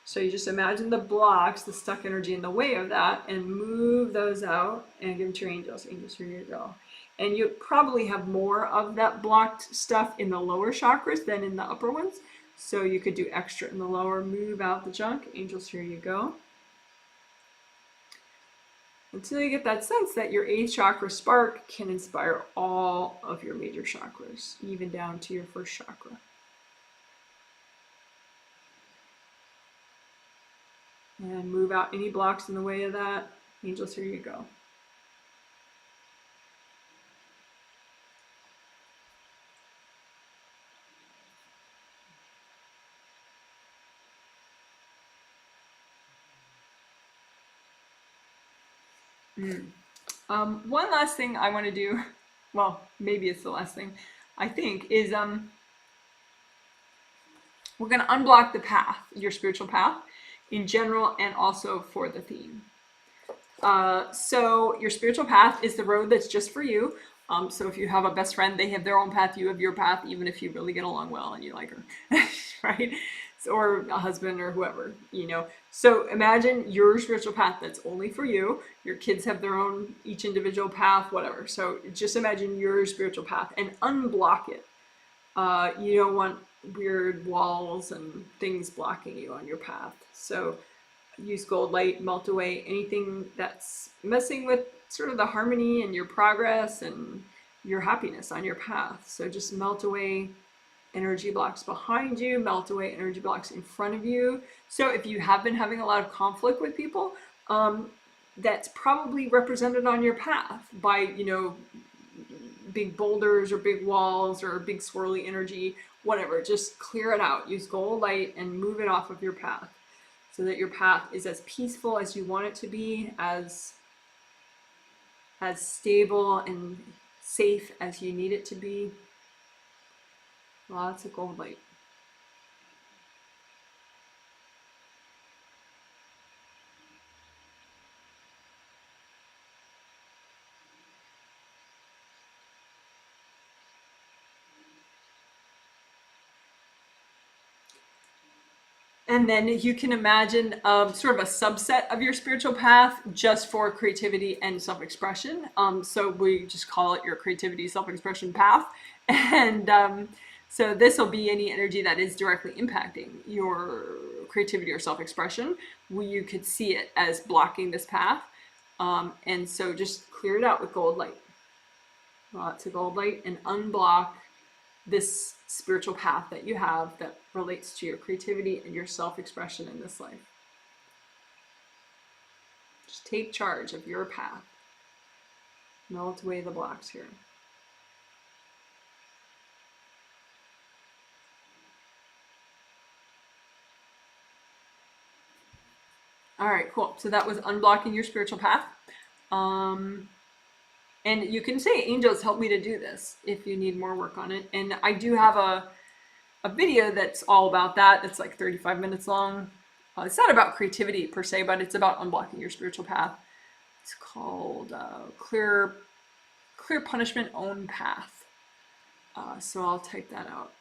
S1: So you just imagine the blocks, the stuck energy in the way of that, and move those out and give them to your angels. Angels, here you go. And you probably have more of that blocked stuff in the lower chakras than in the upper ones. So you could do extra in the lower, move out the junk. Angels, here you go. Until you get that sense that your 8th chakra spark can inspire all of your major chakras, even down to your 1st chakra. And move out any blocks in the way of that. Angels, here you go. One last thing I want to do, well, maybe it's the last thing, I think, is we're going to unblock the path, your spiritual path, in general and also for the theme. So your spiritual path is the road that's just for you. So if you have a best friend, they have their own path, you have your path, even if you really get along well and you like her, right? So, or a husband or whoever, you know. So imagine your spiritual path that's only for you. Your kids have their own, each individual path, whatever. So just imagine your spiritual path and unblock it. You don't want weird walls and things blocking you on your path. So use gold light, melt away anything that's messing with sort of the harmony and your progress and your happiness on your path. So just melt away energy blocks behind you, melt away energy blocks in front of you. So if you have been having a lot of conflict with people, that's probably represented on your path by, you know, big boulders or big walls or big swirly energy, whatever. Just clear it out. Use gold light and move it off of your path so that your path is as peaceful as you want it to be, as stable and safe as you need it to be. Lots of gold light. And then you can imagine sort of a subset of your spiritual path just for creativity and self-expression. So we just call it your creativity self-expression path. And so this will be any energy that is directly impacting your creativity or self-expression. You could see it as blocking this path. And so just clear it out with gold light. Lots of gold light, and unblock this spiritual path that you have that relates to your creativity and your self-expression in this life. Just take charge of your path. Melt away the blocks here. All right, cool. So that was unblocking your spiritual path. And you can say, angels, help me to do this if you need more work on it. And I do have a video that's all about that. It's like 35 minutes long. It's not about creativity per se, but it's about unblocking your spiritual path. It's called Clear Punishment Own Path. So I'll type that out.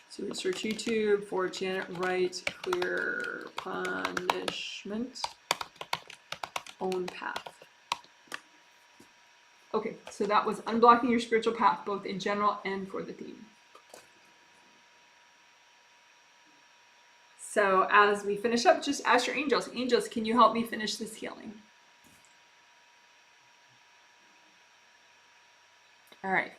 S1: So we search YouTube for Janet Wright, Clear Punishment Own Path. Okay, so that was unblocking your spiritual path, both in general and for the theme. So as we finish up, just ask your angels, angels, can you help me finish this healing? All right,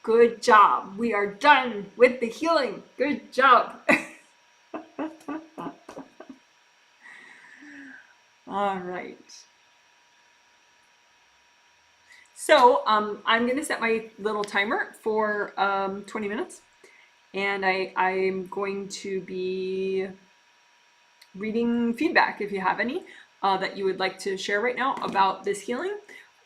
S1: good job. We are done with the healing. Good job. All right. So I'm going to set my little timer for 20 minutes, and I'm going to be reading feedback if you have any that you would like to share right now about this healing,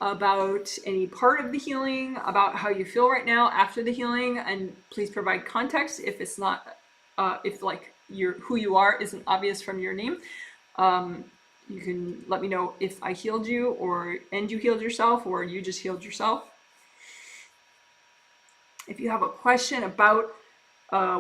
S1: about any part of the healing, about how you feel right now after the healing, and please provide context if it's not, if like who you are isn't obvious from your name. You can let me know if I healed you, and you healed yourself, or you just healed yourself. If you have a question about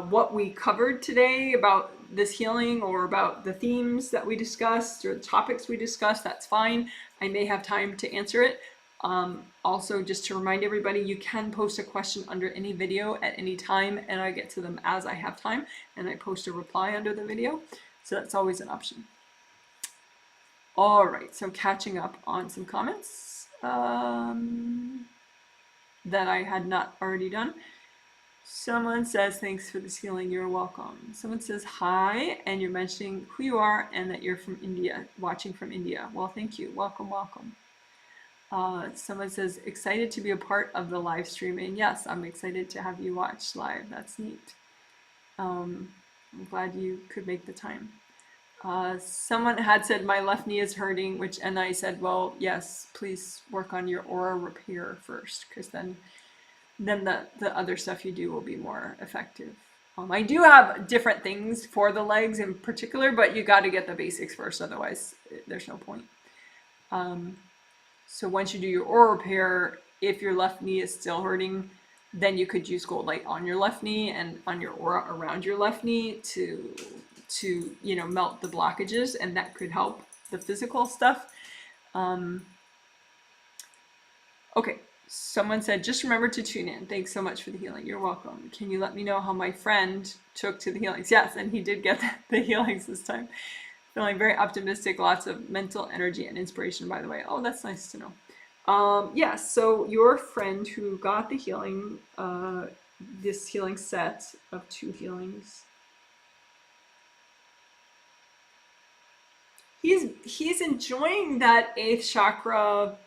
S1: what we covered today, about this healing, or about the themes that we discussed, or the topics we discussed, that's fine. I may have time to answer it. Also, just to remind everybody, you can post a question under any video at any time, and I get to them as I have time, and I post a reply under the video. So that's always an option. All right, so catching up on some comments that I had not already done. Someone says, thanks for this healing, you're welcome. Someone says, hi, and you're mentioning who you are and that you're from India, watching from India. Well, thank you, welcome, welcome. Someone says, excited to be a part of the live streaming. Yes, I'm excited to have you watch live, that's neat. I'm glad you could make the time. Someone had said my left knee is hurting, and I said, well, yes, please work on your aura repair first, because then the other stuff you do will be more effective. I do have different things for the legs in particular, but you got to get the basics first, otherwise there's no point. So once you do your aura repair, if your left knee is still hurting, then you could use gold light on your left knee and on your aura around your left knee to you know, melt the blockages, and that could help the physical stuff. Okay, someone said, just remember to tune in. Thanks so much for the healing. You're welcome. Can you let me know how my friend took to the healings? Yes, and he did get the healings this time. Feeling very optimistic, lots of mental energy and inspiration, by the way. Oh, that's nice to know. Yes, so your friend who got the healing, this healing set of 2 healings, he's enjoying that 8th chakra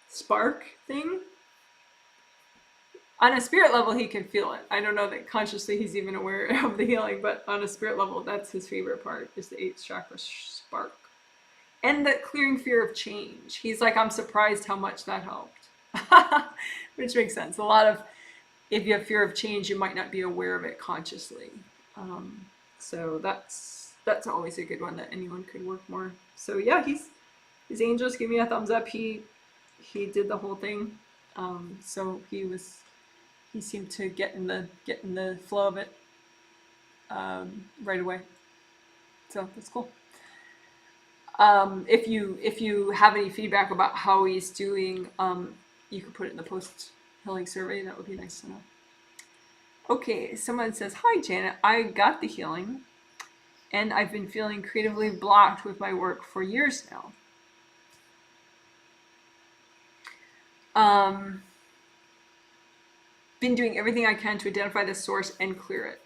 S1: spark thing. On a spirit level, he can feel it. I don't know that consciously he's even aware of the healing, but on a spirit level, that's his favorite part, is the 8th chakra spark. And the clearing fear of change. He's like, I'm surprised how much that helped. Which makes sense. A lot of, if you have fear of change, you might not be aware of it consciously. So that's always a good one that anyone could work more. So yeah, his angels give me a thumbs up. He did the whole thing. So he seemed to get in the flow of it right away. So that's cool. If you have any feedback about how he's doing, you could put it in the post healing survey. That would be nice to know. Okay, someone says, hi Janet, I got the healing and I've been feeling creatively blocked with my work for years now. Been doing everything I can to identify the source and clear it.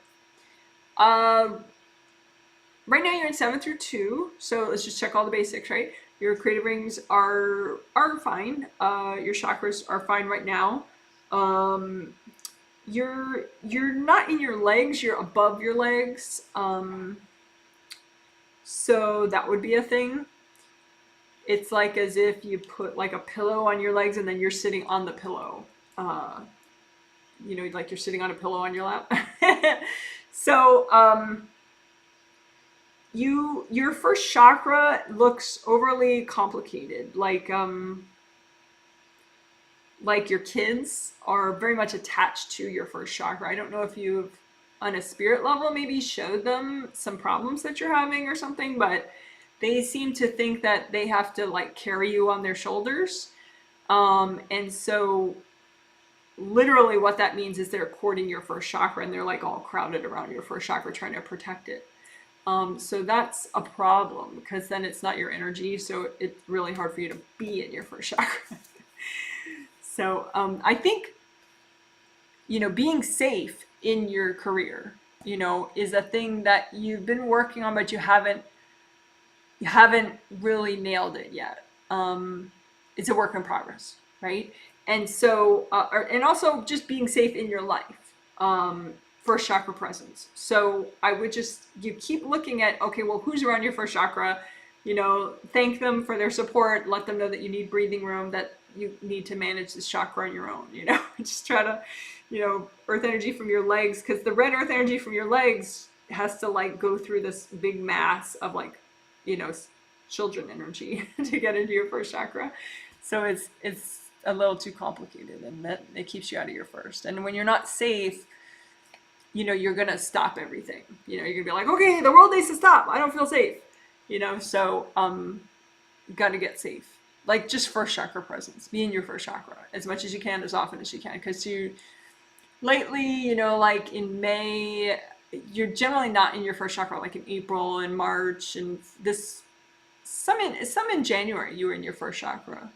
S1: Right now you're in 7 through 2, so let's just check all the basics, right? Your creative rings are fine. Your chakras are fine right now. You're not in your legs, you're above your legs. So that would be a thing. It's like as if you put like a pillow on your legs and then you're sitting on the pillow. You know, like you're sitting on a pillow on your lap. So your first chakra looks overly complicated, like your kids are very much attached to your first chakra. I don't know if you've, on a spirit level, maybe showed them some problems that you're having or something, but they seem to think that they have to like carry you on their shoulders. And so literally what that means is they're courting your first chakra and they're like all crowded around your first chakra trying to protect it. So that's a problem because then it's not your energy, so it's really hard for you to be in your first chakra. So I think, you know, being safe in your career, you know, is a thing that you've been working on, but you haven't really nailed it yet. It's a work in progress, right? And so, and also just being safe in your life, first chakra presence. So I would you keep looking at, okay, well, who's around your first chakra? You know, thank them for their support. Let them know that you need breathing room, that you need to manage this chakra on your own, you know, just try to, you know, earth energy from your legs, because the red earth energy from your legs has to like go through this big mass of like, you know, children energy to get into your first chakra. So it's a little too complicated, and that it keeps you out of your first. And when you're not safe, you know, you're gonna stop everything. You know, you're gonna be like, okay, the world needs to stop. I don't feel safe. You know, so you gotta get safe. Like just first chakra presence. Be in your first chakra as much as you can, as often as you can. Because lately, you know, like in May, you're generally not in your first chakra. Like in April and March, and some in January, you were in your first chakra.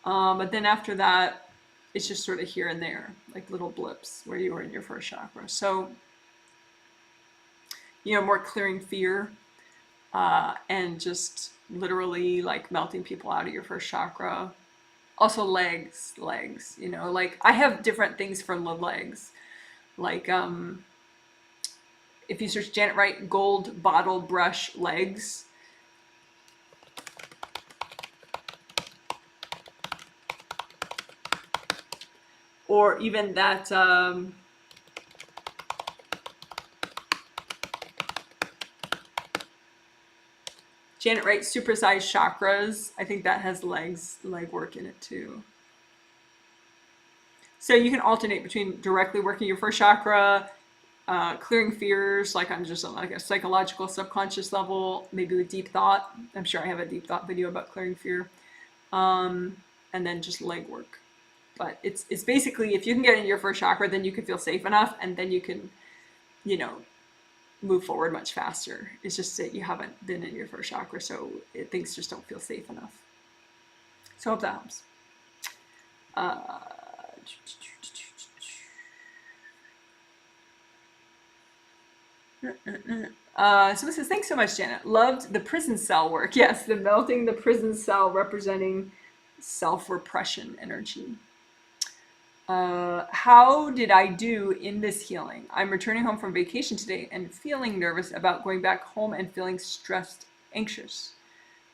S1: But then after that, it's just sort of here and there, like little blips where you were in your first chakra. So, you know, more clearing fear, and just literally like melting people out of your first chakra. Also legs, you know, like I have different things for the legs. Like, if you search Janet Wright gold bottle brush legs, or even that Janet Wright, supersized chakras. I think that has leg work in it too. So you can alternate between directly working your first chakra, clearing fears, like on just like a psychological subconscious level, maybe with deep thought. I'm sure I have a deep thought video about clearing fear. And then just leg work. But it's basically, if you can get into your first chakra, then you can feel safe enough, and then you can, you know, move forward much faster. It's just that you haven't been in your first chakra, so things just don't feel safe enough. So I hope that helps. Someone says, thanks so much, Janet. Loved the prison cell work. Yes, the melting the prison cell representing self-repression energy. How did I do in this healing? I'm returning home from vacation today and feeling nervous about going back home and feeling stressed, anxious.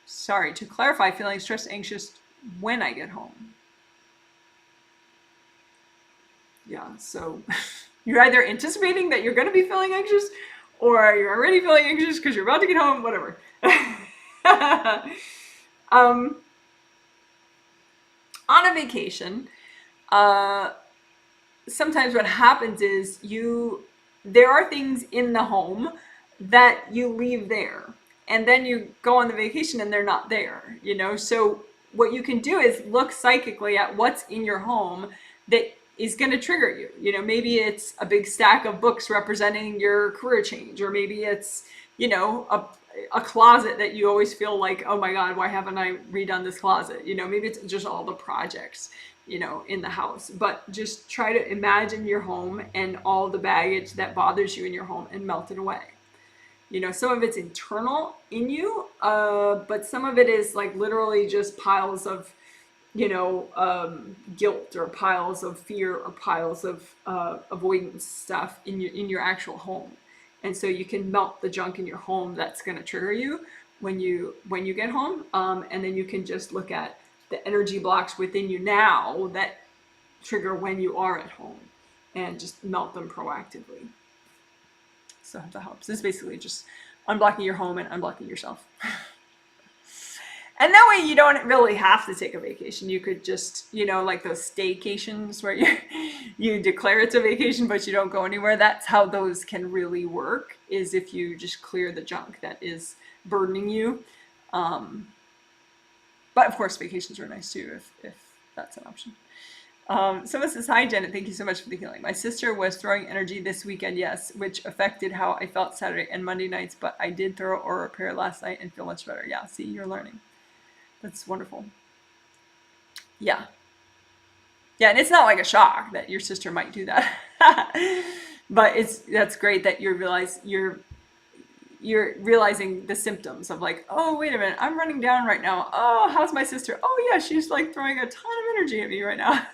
S1: Sorry, to clarify, feeling stressed, anxious when I get home. Yeah, so you're either anticipating that you're going to be feeling anxious, or you're already feeling anxious because you're about to get home, whatever. On a vacation, sometimes what happens is there are things in the home that you leave there, and then you go on the vacation and they're not there, you know? So what you can do is look psychically at what's in your home that is going to trigger you. You know, maybe it's a big stack of books representing your career change, or maybe it's, you know, a closet that you always feel like, oh my God, why haven't I redone this closet? You know, maybe it's just all the projects, you know, in the house. But just try to imagine your home and all the baggage that bothers you in your home and melt it away. You know, some of it's internal in you, but some of it is like literally just piles of, you know, guilt, or piles of fear, or piles of avoidance stuff in your actual home. And so you can melt the junk in your home that's going to trigger you when you get home, and then you can just look at the energy blocks within you now that trigger when you are at home, and just melt them proactively. So that helps. This is basically just unblocking your home and unblocking yourself. And that way you don't really have to take a vacation. You could just, you know, like those staycations where you declare it's a vacation, but you don't go anywhere. That's how those can really work, is if you just clear the junk that is burdening you. But of course, vacations are nice too, if that's an option. Someone says, hi, Janet. Thank you so much for the healing. My sister was throwing energy this weekend, yes, which affected how I felt Saturday and Monday nights, but I did throw or repair last night and feel much better. Yeah, see, you're learning. That's wonderful. Yeah. Yeah, and it's not like a shock that your sister might do that. But that's great that you're realizing the symptoms of like, oh, wait a minute, I'm running down right now. Oh, how's my sister? Oh yeah, she's like throwing a ton of energy at me right now.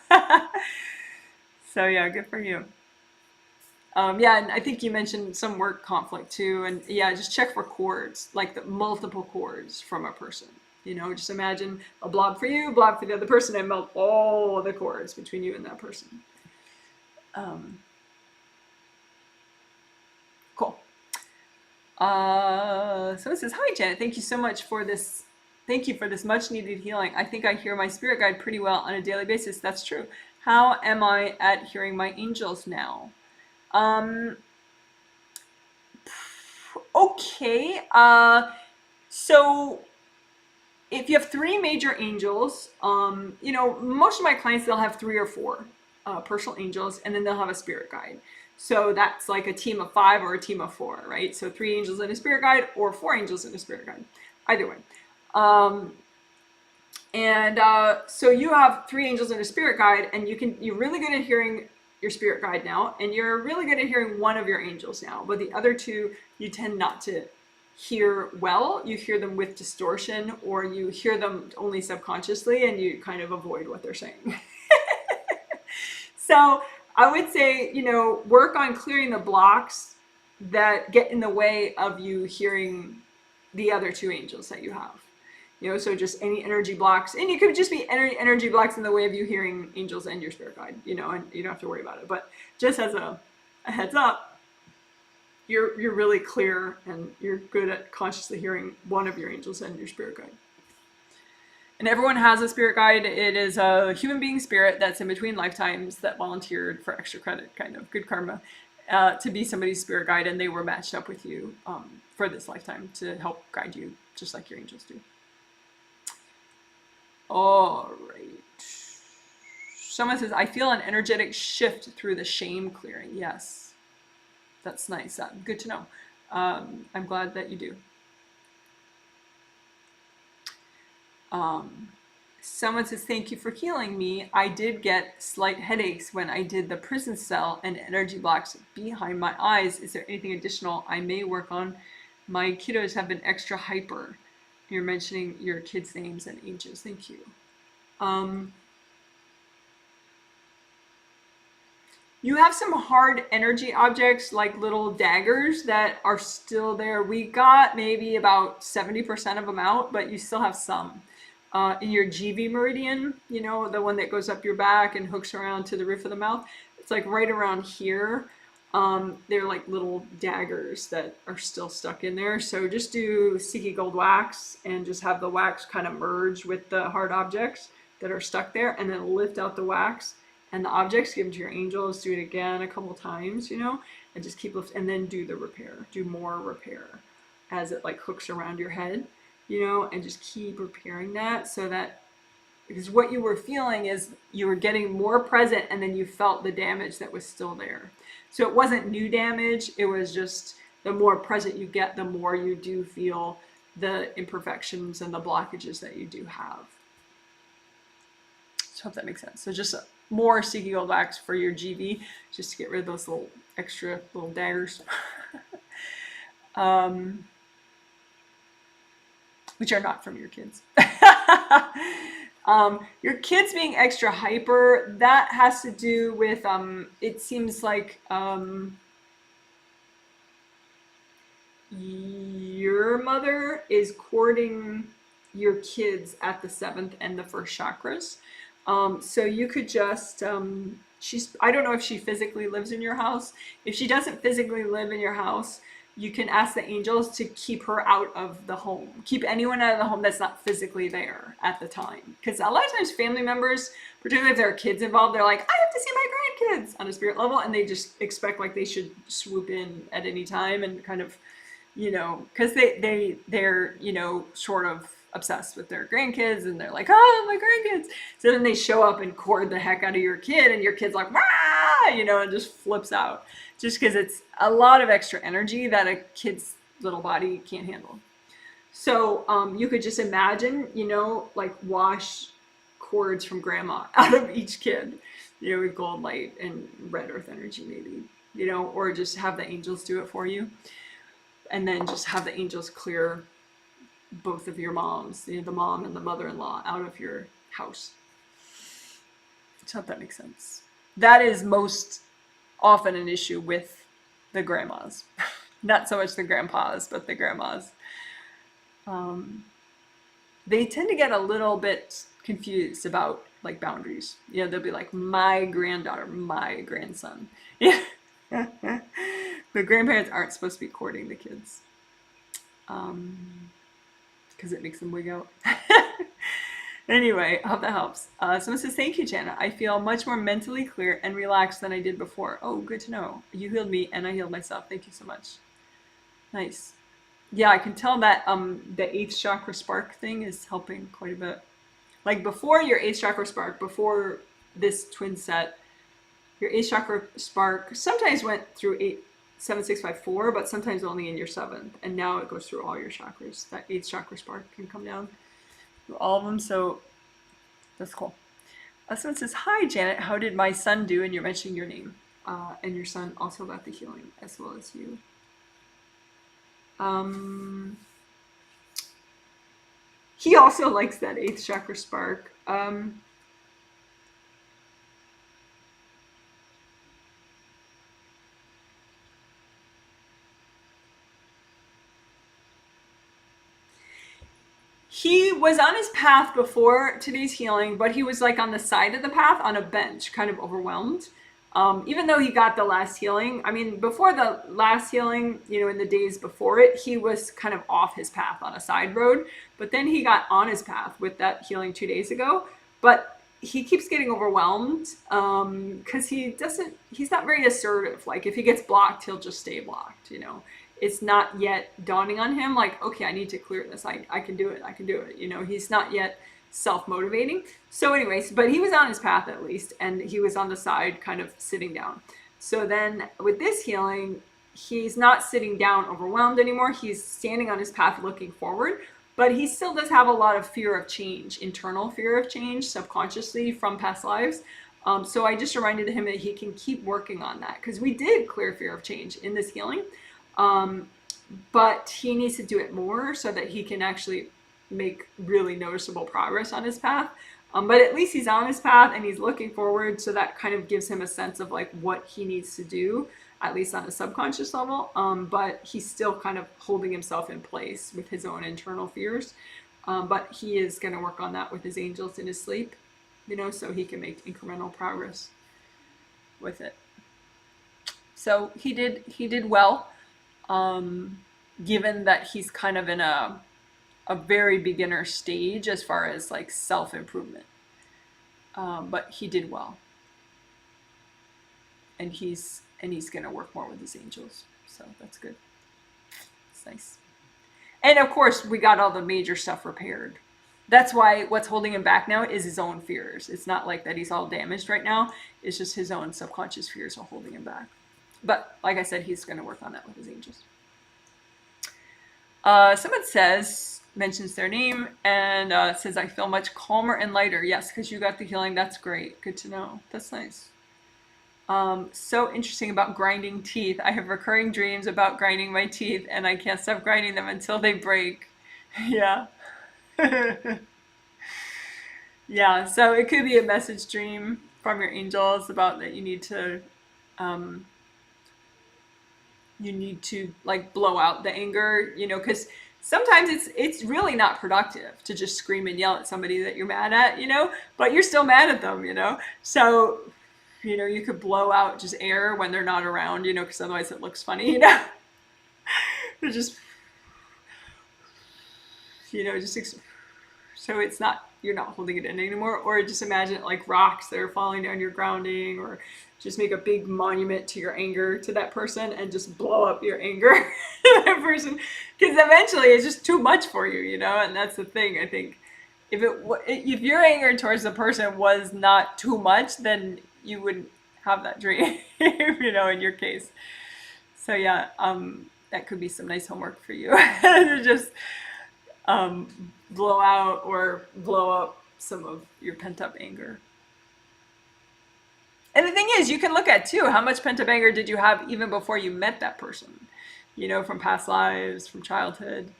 S1: So yeah, good for you. Yeah, and I think you mentioned some work conflict too. And yeah, just check for cords, like the multiple cords from a person. You know, just imagine a blob for you, blob for the other person, and melt all the cords between you and that person. Cool. So it says, hi, Janet. Thank you so much for this. Thank you for this much needed healing. I think I hear my spirit guide pretty well on a daily basis. That's true. How am I at hearing my angels now? Okay. So if you have 3 major angels, you know, most of my clients, they'll have 3 or 4 personal angels, and then they'll have a spirit guide. So that's like a team of 5 or a team of 4, right? So 3 angels and a spirit guide, or 4 angels and a spirit guide, either way. So you have 3 angels and a spirit guide, and you're really good at hearing your spirit guide now, and you're really good at hearing one of your angels now, but the other 2 you tend not to hear well. You hear them with distortion, or you hear them only subconsciously, and you kind of avoid what they're saying. So I would say, you know, work on clearing the blocks that get in the way of you hearing the other 2 angels that you have. You know, so just any energy blocks, and it could just be energy blocks in the way of you hearing angels and your spirit guide, you know, and you don't have to worry about it. But just as a heads up, you're really clear and you're good at consciously hearing one of your angels and your spirit guide. And everyone has a spirit guide. It is a human being spirit that's in between lifetimes that volunteered for extra credit, kind of good karma, to be somebody's spirit guide, and they were matched up with you for this lifetime to help guide you, just like your angels do. All right. Someone says, I feel an energetic shift through the shame clearing. Yes, that's nice. Good to know. I'm glad that you do. Someone says, thank you for healing me. I did get slight headaches when I did the prison cell and energy blocks behind my eyes. Is there anything additional I may work on? My kiddos have been extra hyper. You're mentioning your kids' names and ages. Thank you. You have some hard energy objects like little daggers that are still there. We got maybe about 70% of them out, but you still have some. In your GV meridian, you know, the one that goes up your back and hooks around to the roof of the mouth, it's like right around here. They're like little daggers that are still stuck in there. So just do sticky gold wax and just have the wax kind of merge with the hard objects that are stuck there, and then lift out the wax and the objects, give them to your angels, do it again a couple times, you know, and just keep lifting, and then do the repair, do more repair as it like hooks around your head, you know, and just keep repairing that, so that, because what you were feeling is you were getting more present and then you felt the damage that was still there. So it wasn't new damage, it was just the more present you get, the more you do feel the imperfections and the blockages that you do have. So I hope that makes sense. So just more sticky gold wax for your GV, just to get rid of those little extra little daggers. Which are not from your kids. Your kids being extra hyper, that has to do with, it seems like your mother is courting your kids at the 7th and the 1st chakras. So you could just, I don't know if she physically lives in your house. If she doesn't physically live in your house, you can ask the angels to keep her out of the home. Keep anyone out of the home that's not physically there at the time. Because a lot of times family members, particularly if there are kids involved, they're like, I have to see my grandkids on a spirit level. And they just expect like they should swoop in at any time and kind of, you know, because they're, you know, sort of obsessed with their grandkids, and they're like, oh, my grandkids. So then they show up and cord the heck out of your kid, and your kid's like, wah, you know, and just flips out, just because it's a lot of extra energy that a kid's little body can't handle. So you could just imagine, you know, like wash cords from grandma out of each kid, you know, with gold light and red earth energy maybe, you know, or just have the angels do it for you, and then just have the angels clear both of your moms, you know, the mom and the mother-in-law, out of your house. So I hope that makes sense. That is most often an issue with the grandmas. Not so much the grandpas, but the grandmas. They tend to get a little bit confused about like boundaries. You know, they'll be like, my granddaughter, my grandson. Yeah. The grandparents aren't supposed to be courting the kids. Because it makes them wig out. Anyway, I hope that helps. Someone says, thank you, Jana. I feel much more mentally clear and relaxed than I did before. Oh, good to know. You healed me and I healed myself. Thank you so much. Nice. Yeah, I can tell that the 8th chakra spark thing is helping quite a bit. Like before your 8th chakra spark, before this twin set, your 8th chakra spark sometimes went through 7, 6, 5, 4, but sometimes only in your 7th. And now it goes through all your chakras. That 8th chakra spark can come down through all of them. So that's cool. Someone says, hi, Janet. How did my son do? And you're mentioning your name. And your son also got the healing as well as you. He also likes that 8th chakra spark. He was on his path before today's healing, but he was like on the side of the path on a bench, kind of overwhelmed. Even though he got the last healing, I mean, before the last healing, you know, in the days before it, he was kind of off his path on a side road. But then he got on his path with that healing 2 days ago. But he keeps getting overwhelmed because he's not very assertive. Like if he gets blocked, he'll just stay blocked, you know. It's not yet dawning on him like, okay, I need to clear this. I can do it. I can do it. You know, he's not yet self-motivating. So anyways, but he was on his path at least, and he was on the side kind of sitting down. So then with this healing, he's not sitting down overwhelmed anymore. He's standing on his path looking forward, but he still does have a lot of fear of change, internal fear of change, subconsciously from past lives. So I just reminded him that he can keep working on that, because we did clear fear of change in this healing. But he needs to do it more so that he can actually make really noticeable progress on his path. But at least he's on his path and he's looking forward, so that kind of gives him a sense of like what he needs to do, at least on a subconscious level. But he's still kind of holding himself in place with his own internal fears. But he is going to work on that with his angels in his sleep, you know, so he can make incremental progress with it. So he did well, given that he's kind of in a very beginner stage as far as like self-improvement. But he did well. And he's going to work more with his angels. So that's good. It's nice. And of course, we got all the major stuff repaired. That's why what's holding him back now is his own fears. It's not like that he's all damaged right now. It's just his own subconscious fears are holding him back. But like I said, he's going to work on that with his angels. Someone mentions their name and says, I feel much calmer and lighter. Yes, because you got the healing. That's great. Good to know. That's nice. So interesting about grinding teeth. I have recurring dreams about grinding my teeth, and I can't stop grinding them until they break. Yeah. Yeah, so it could be a message dream from your angels about that you need to like blow out the anger, you know, because sometimes it's really not productive to just scream and yell at somebody that you're mad at, you know, but you're still mad at them, you know. So, you know, you could blow out just air when they're not around, you know, because otherwise it looks funny, you know. Just, you know, so it's not, you're not holding it in anymore. Or just imagine it like rocks that are falling down your grounding, or just make a big monument to your anger to that person and just blow up your anger to that person, because eventually it's just too much for you, you know. And that's the thing, I think, if your anger towards the person was not too much, then you wouldn't have that dream, you know, in your case. So yeah, that could be some nice homework for you to just blow out or blow up some of your pent-up anger. And the thing is, you can look at too, how much pent-up anger did you have even before you met that person, you know, from past lives, from childhood,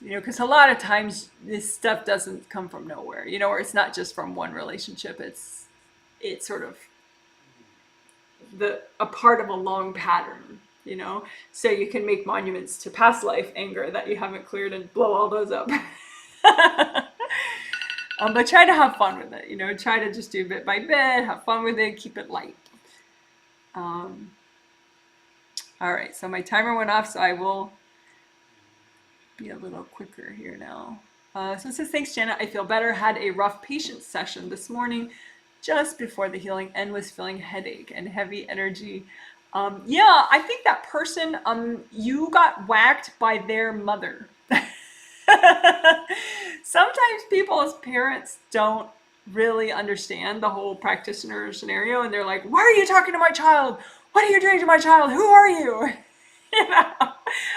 S1: you know, because a lot of times this stuff doesn't come from nowhere, you know, or it's not just from one relationship. It's sort of a part of a long pattern, you know. So you can make monuments to past life anger that you haven't cleared and blow all those up. But try to have fun with it, you know. Try to just do bit by bit, have fun with it, keep it light. All right, so my timer went off, so I will be a little quicker here now. So it says, thanks, Janet. I feel better. Had a rough patience session this morning just before the healing and was feeling headache and heavy energy. Yeah, I think that person, you got whacked by their mother. Sometimes people's parents don't really understand the whole practitioner scenario, and they're like, why are you talking to my child? What are you doing to my child? Who are you? You know,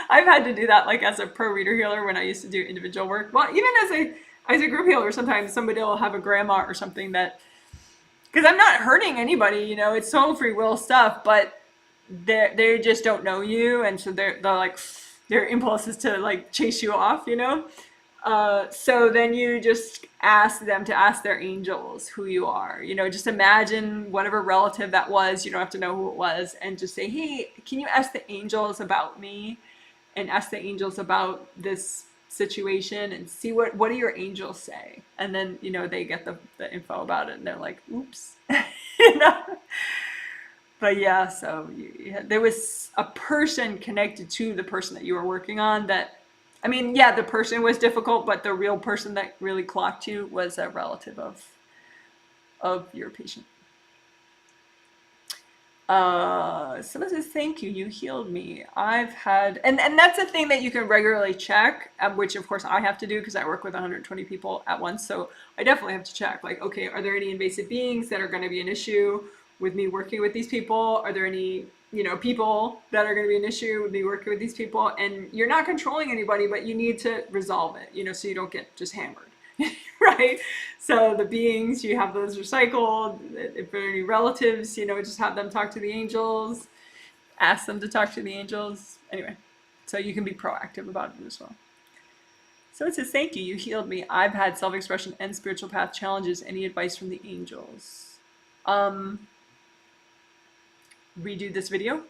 S1: I've had to do that like as a pro reader healer when I used to do individual work. Well, even as a group healer, sometimes somebody will have a grandma or something that, because I'm not hurting anybody, you know, it's total free will stuff, but they just don't know you, and so they're like, their impulse is to like chase you off, you know. So then you just ask them to ask their angels who you are, you know. Just imagine whatever relative that was, you don't have to know who it was, and just say, hey, can you ask the angels about me, and ask the angels about this situation, and see what do your angels say. And then, you know, they get the info about it, and they're like, oops. You know. But yeah, so there was a person connected to the person that you were working on that, I mean, yeah, the person was difficult, but the real person that really clocked you was a relative of your patient. Someone says, thank you, you healed me. I've had, and that's a thing that you can regularly check, which of course I have to do because I work with 120 people at once. So I definitely have to check, like, okay, are there any invasive beings that are going to be an issue with me working with these people? Are there any, people that are going to be an issue with me working with these people? And you're not controlling anybody, but you need to resolve it, so you don't get just hammered. Right? So the beings, you have those recycled. If there are any relatives, just have them talk to the angels, ask them to talk to the angels. Anyway, so you can be proactive about it as well. So it says, thank you, you healed me. I've had self-expression and spiritual path challenges. Any advice from the angels? Redo this video.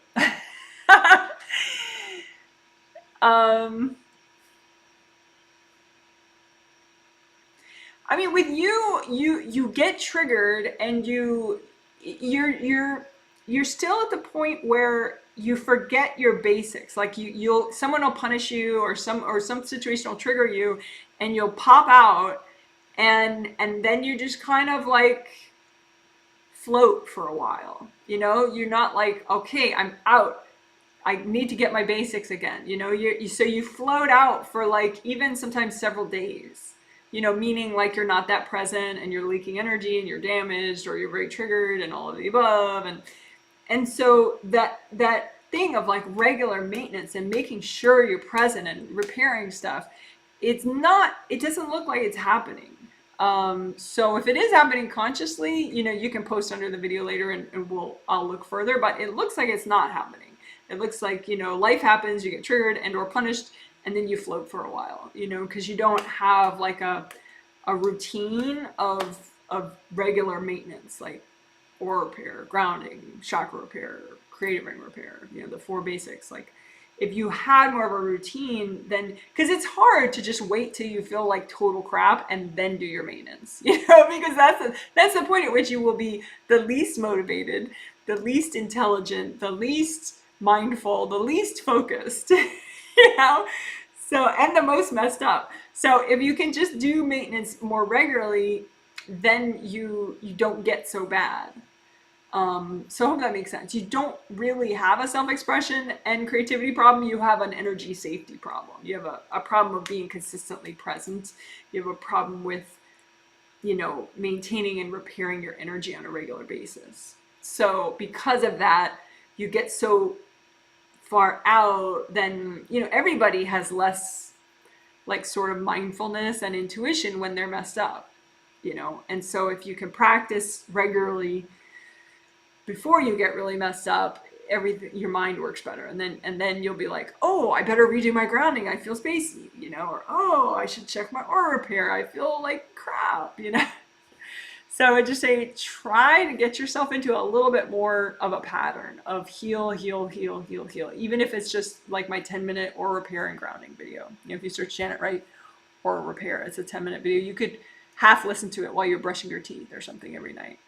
S1: I mean, with you get triggered, and you're still at the point where you forget your basics. Like someone will punish you, or some situation will trigger you, and you'll pop out, and then you just kind of like float for a while. You're not like, okay, I'm out, I need to get my basics again. So you float out for like even sometimes several days, meaning like you're not that present, and you're leaking energy, and you're damaged, or you're very triggered, and all of the above. And so that thing of like regular maintenance and making sure you're present and repairing stuff, it doesn't look like it's happening. So if it is happening consciously, you can post under the video later, and I'll look further, but it looks like it's not happening. It looks like, life happens, you get triggered and or punished, and then you float for a while, because you don't have like a routine of regular maintenance, like aura repair, grounding, chakra repair, creative ring repair, the 4 basics. Like if you had more of a routine, then, because it's hard to just wait till you feel like total crap and then do your maintenance, because that's the point at which you will be the least motivated, the least intelligent, the least mindful, the least focused, so, and the most messed up. So if you can just do maintenance more regularly, then you don't get so bad. So I hope that makes sense. You don't really have a self-expression and creativity problem. You have an energy safety problem. You have a problem of being consistently present. You have a problem with, maintaining and repairing your energy on a regular basis. So because of that, you get so far out, then, everybody has less like sort of mindfulness and intuition when they're messed up, and so if you can practice regularly before you get really messed up, your mind works better, and then you'll be like, oh, I better redo my grounding, I feel spacey, or oh, I should check my aura repair, I feel like crap, So I just say, try to get yourself into a little bit more of a pattern of heal, heal, heal, heal, heal. Even if it's just like my 10-minute aura repair and grounding video. If you search Janet Wright aura repair, it's a 10-minute video. You could half listen to it while you're brushing your teeth or something every night,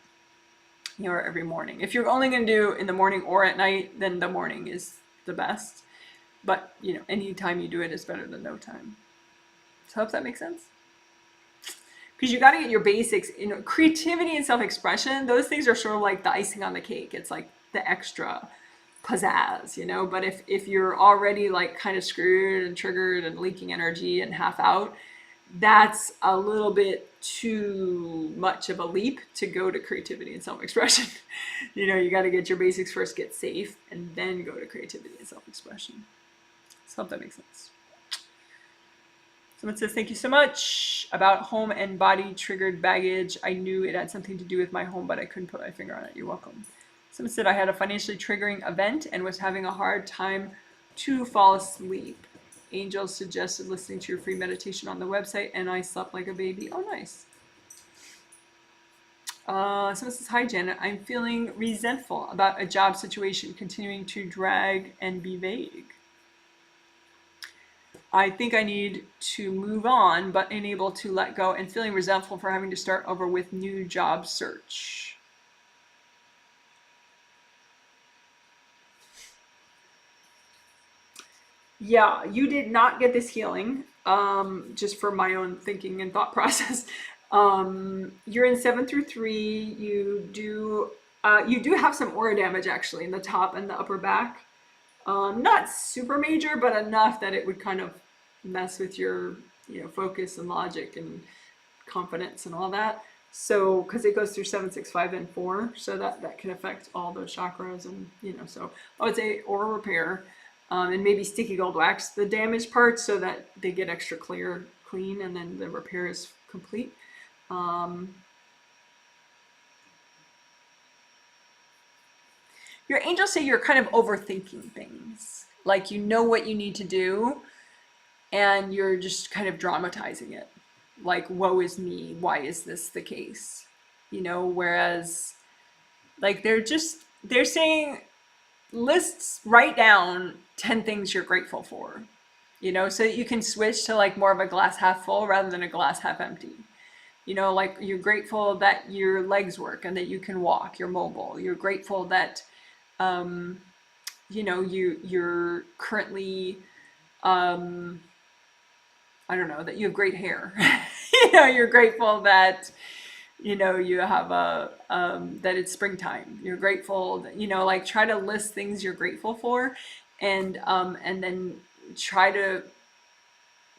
S1: or every morning. If you're only going to do in the morning or at night, then the morning is the best. But, any time you do it is better than no time. So I hope that makes sense. Because you got to get your basics, creativity and self-expression, those things are sort of like the icing on the cake. It's like the extra pizzazz, but if you're already like kind of screwed and triggered and leaking energy and half out, that's a little bit too much of a leap to go to creativity and self-expression. You got to get your basics first, get safe, and then go to creativity and self-expression. So I hope that makes sense. Someone says, thank you so much. About home and body triggered baggage. I knew it had something to do with my home, but I couldn't put my finger on it. You're welcome. Someone said, I had a financially triggering event and was having a hard time to fall asleep. Angels suggested listening to your free meditation on the website, and I slept like a baby. Oh, nice. Someone says, hi, Janet. I'm feeling resentful about a job situation continuing to drag and be vague. I think I need to move on, but unable to let go, and feeling resentful for having to start over with new job search. Yeah, you did not get this healing. Just for my own thinking and thought process. You're in 7 through 3. You do have some aura damage actually in the top and the upper back. Not super major, but enough that it would kind of mess with your, focus and logic and confidence and all that. So, because it goes through 7, 6, 5, and 4, so that can affect all those chakras, and so I would say aura repair, and maybe sticky gold wax the damaged parts so that they get extra clean, and then the repair is complete. Your angels say you're kind of overthinking things, like you know what you need to do, and you're just kind of dramatizing it. Like, woe is me, why is this the case? Whereas, like, they're saying, write down 10 things you're grateful for, so that you can switch to like more of a glass half full rather than a glass half empty. Like, you're grateful that your legs work and that you can walk, you're mobile. You're grateful that, you're currently, I don't know, that you have great hair. You're grateful that, you have that it's springtime. You're grateful that, like, try to list things you're grateful for, and then try to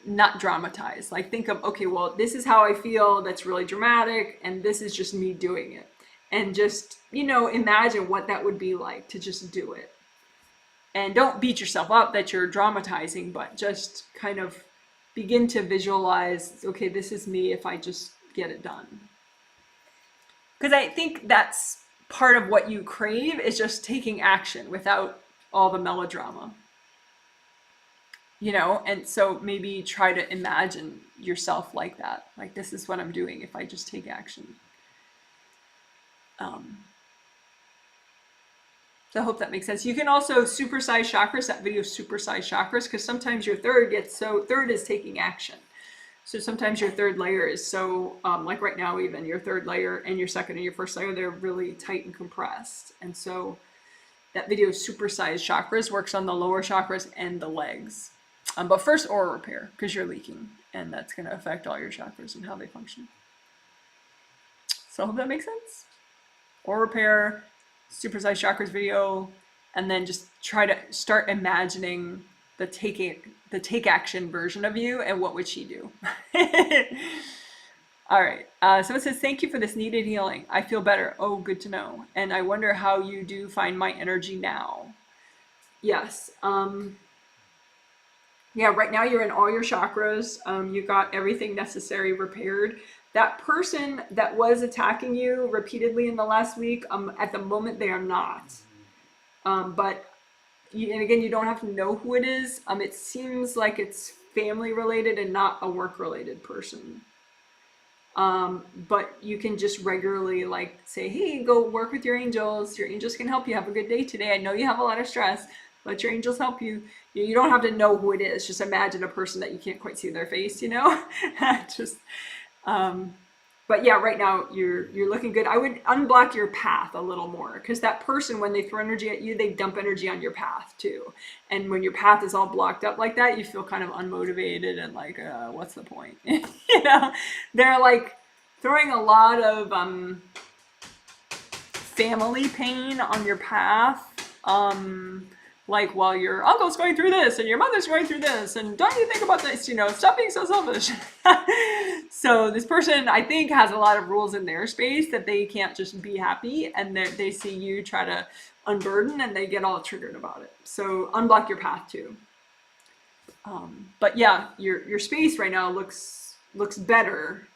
S1: not dramatize. Like, think of, okay, well, this is how I feel, that's really dramatic, and this is just me doing it. And just, imagine what that would be like to just do it. And don't beat yourself up that you're dramatizing, but just kind of begin to visualize, okay, this is me if I just get it done. Because I think that's part of what you crave, is just taking action without all the melodrama. And so maybe try to imagine yourself like that. Like, this is what I'm doing if I just take action. So I hope that makes sense. You can also supersize chakras. That video supersize chakras, because sometimes your third is taking action. So sometimes your third layer is so, like right now, even your third layer and your second and your first layer, they're really tight and compressed. And so that video supersize chakras works on the lower chakras and the legs. But first, aura repair, because you're leaking, and that's going to affect all your chakras and how they function. So I hope that makes sense. Aura repair, supersize chakras video, and then just try to start imagining the take action version of you, and what would she do? All right. Someone says, thank you for this needed healing. I feel better. Oh, good to know. And I wonder how you do find my energy now. Yes. Yeah, right now you're in all your chakras. You got everything necessary repaired. That person that was attacking you repeatedly in the last week, at the moment they are not. But and again, you don't have to know who it is. It seems like it's family related and not a work related person. But you can just regularly like say, hey, go work with your angels. Your angels can help you. Have a good day today. I know you have a lot of stress. Let your angels help you. You don't have to know who it is. Just imagine a person that you can't quite see their face, just, but yeah, right now you're looking good. I would unblock your path a little more, because that person, when they throw energy at you, they dump energy on your path too. And when your path is all blocked up like that, you feel kind of unmotivated and like, what's the point? They're like throwing a lot of family pain on your path. Like, while your uncle's going through this and your mother's going through this, and don't you think about this, stop being so selfish. So this person, I think, has a lot of rules in their space that they can't just be happy, and they see you try to unburden and they get all triggered about it. So unblock your path too. But yeah, your space right now looks better.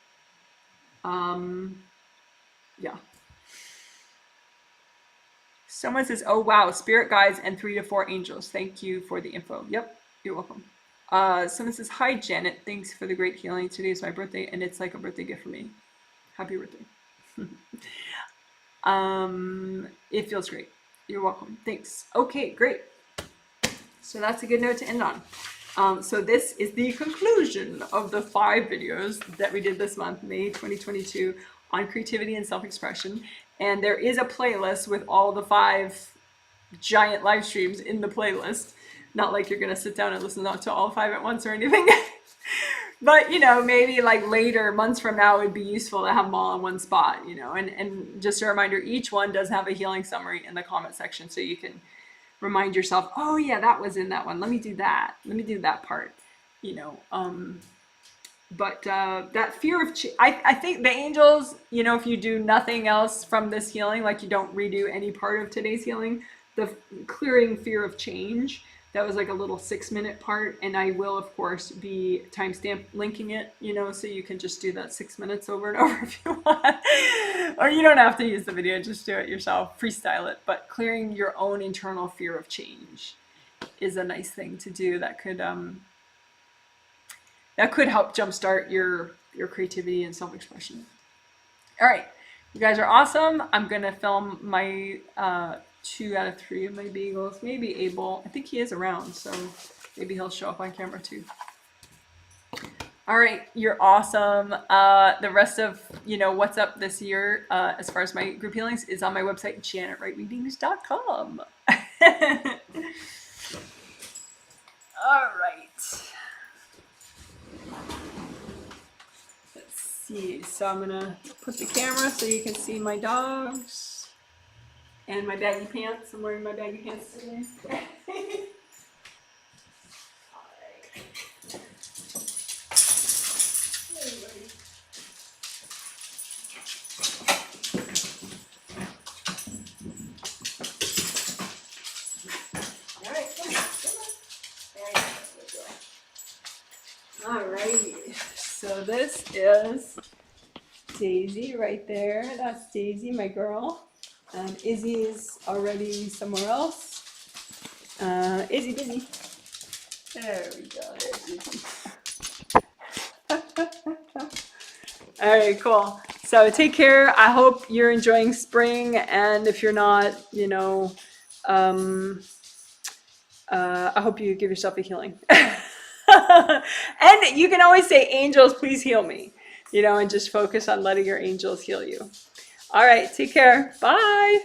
S1: Yeah. Someone says, oh, wow, spirit guides and 3 to 4 angels. Thank you for the info. Yep, you're welcome. Someone says, hi, Janet. Thanks for the great healing. Today is my birthday, and it's like a birthday gift for me. Happy birthday. It feels great. You're welcome. Thanks. Okay, great. So that's a good note to end on. So this is the conclusion of the 5 videos that we did this month, May 2022, on creativity and self-expression. And there is a playlist with all the 5 giant live streams in the playlist. Not like you're going to sit down and listen to all 5 at once or anything. But, you know, maybe like later, months from now, it'd be useful to have them all in one spot, you know. And just a reminder, each one does have a healing summary in the comment section, so you can remind yourself, oh yeah, that was in that one. Let me do that. Let me do that part, you know. But that fear of I think the angels, you know, if you do nothing else from this healing, like you don't redo any part of today's healing, the clearing fear of change, that was like a little 6-minute part, and I will of course be timestamp linking it, you know, so you can just do that 6 minutes over and over if you want. Or you don't have to use the video, just do it yourself, freestyle it. But clearing your own internal fear of change is a nice thing to do that could help jumpstart your creativity and self-expression. All right, you guys are awesome. I'm gonna film my 2 out of 3 of my beagles. Maybe Abel, I think he is around, so maybe he'll show up on camera too. All right, you're awesome. The rest of, you know, what's up this year as far as my group healings is on my website, janetwrightreadings.com. All right. Let's see. So I'm gonna put the camera so you can see my dogs and my baggy pants. I'm wearing my baggy pants today. Alrighty, so this is Daisy right there. That's Daisy, my girl. Izzy's already somewhere else. Izzy busy. There we go. There's Izzy. All right, cool. So take care. I hope you're enjoying spring, and if you're not, you know, I hope you give yourself a healing. And you can always say, angels, please heal me, you know, and just focus on letting your angels heal you. All right, take care. Bye.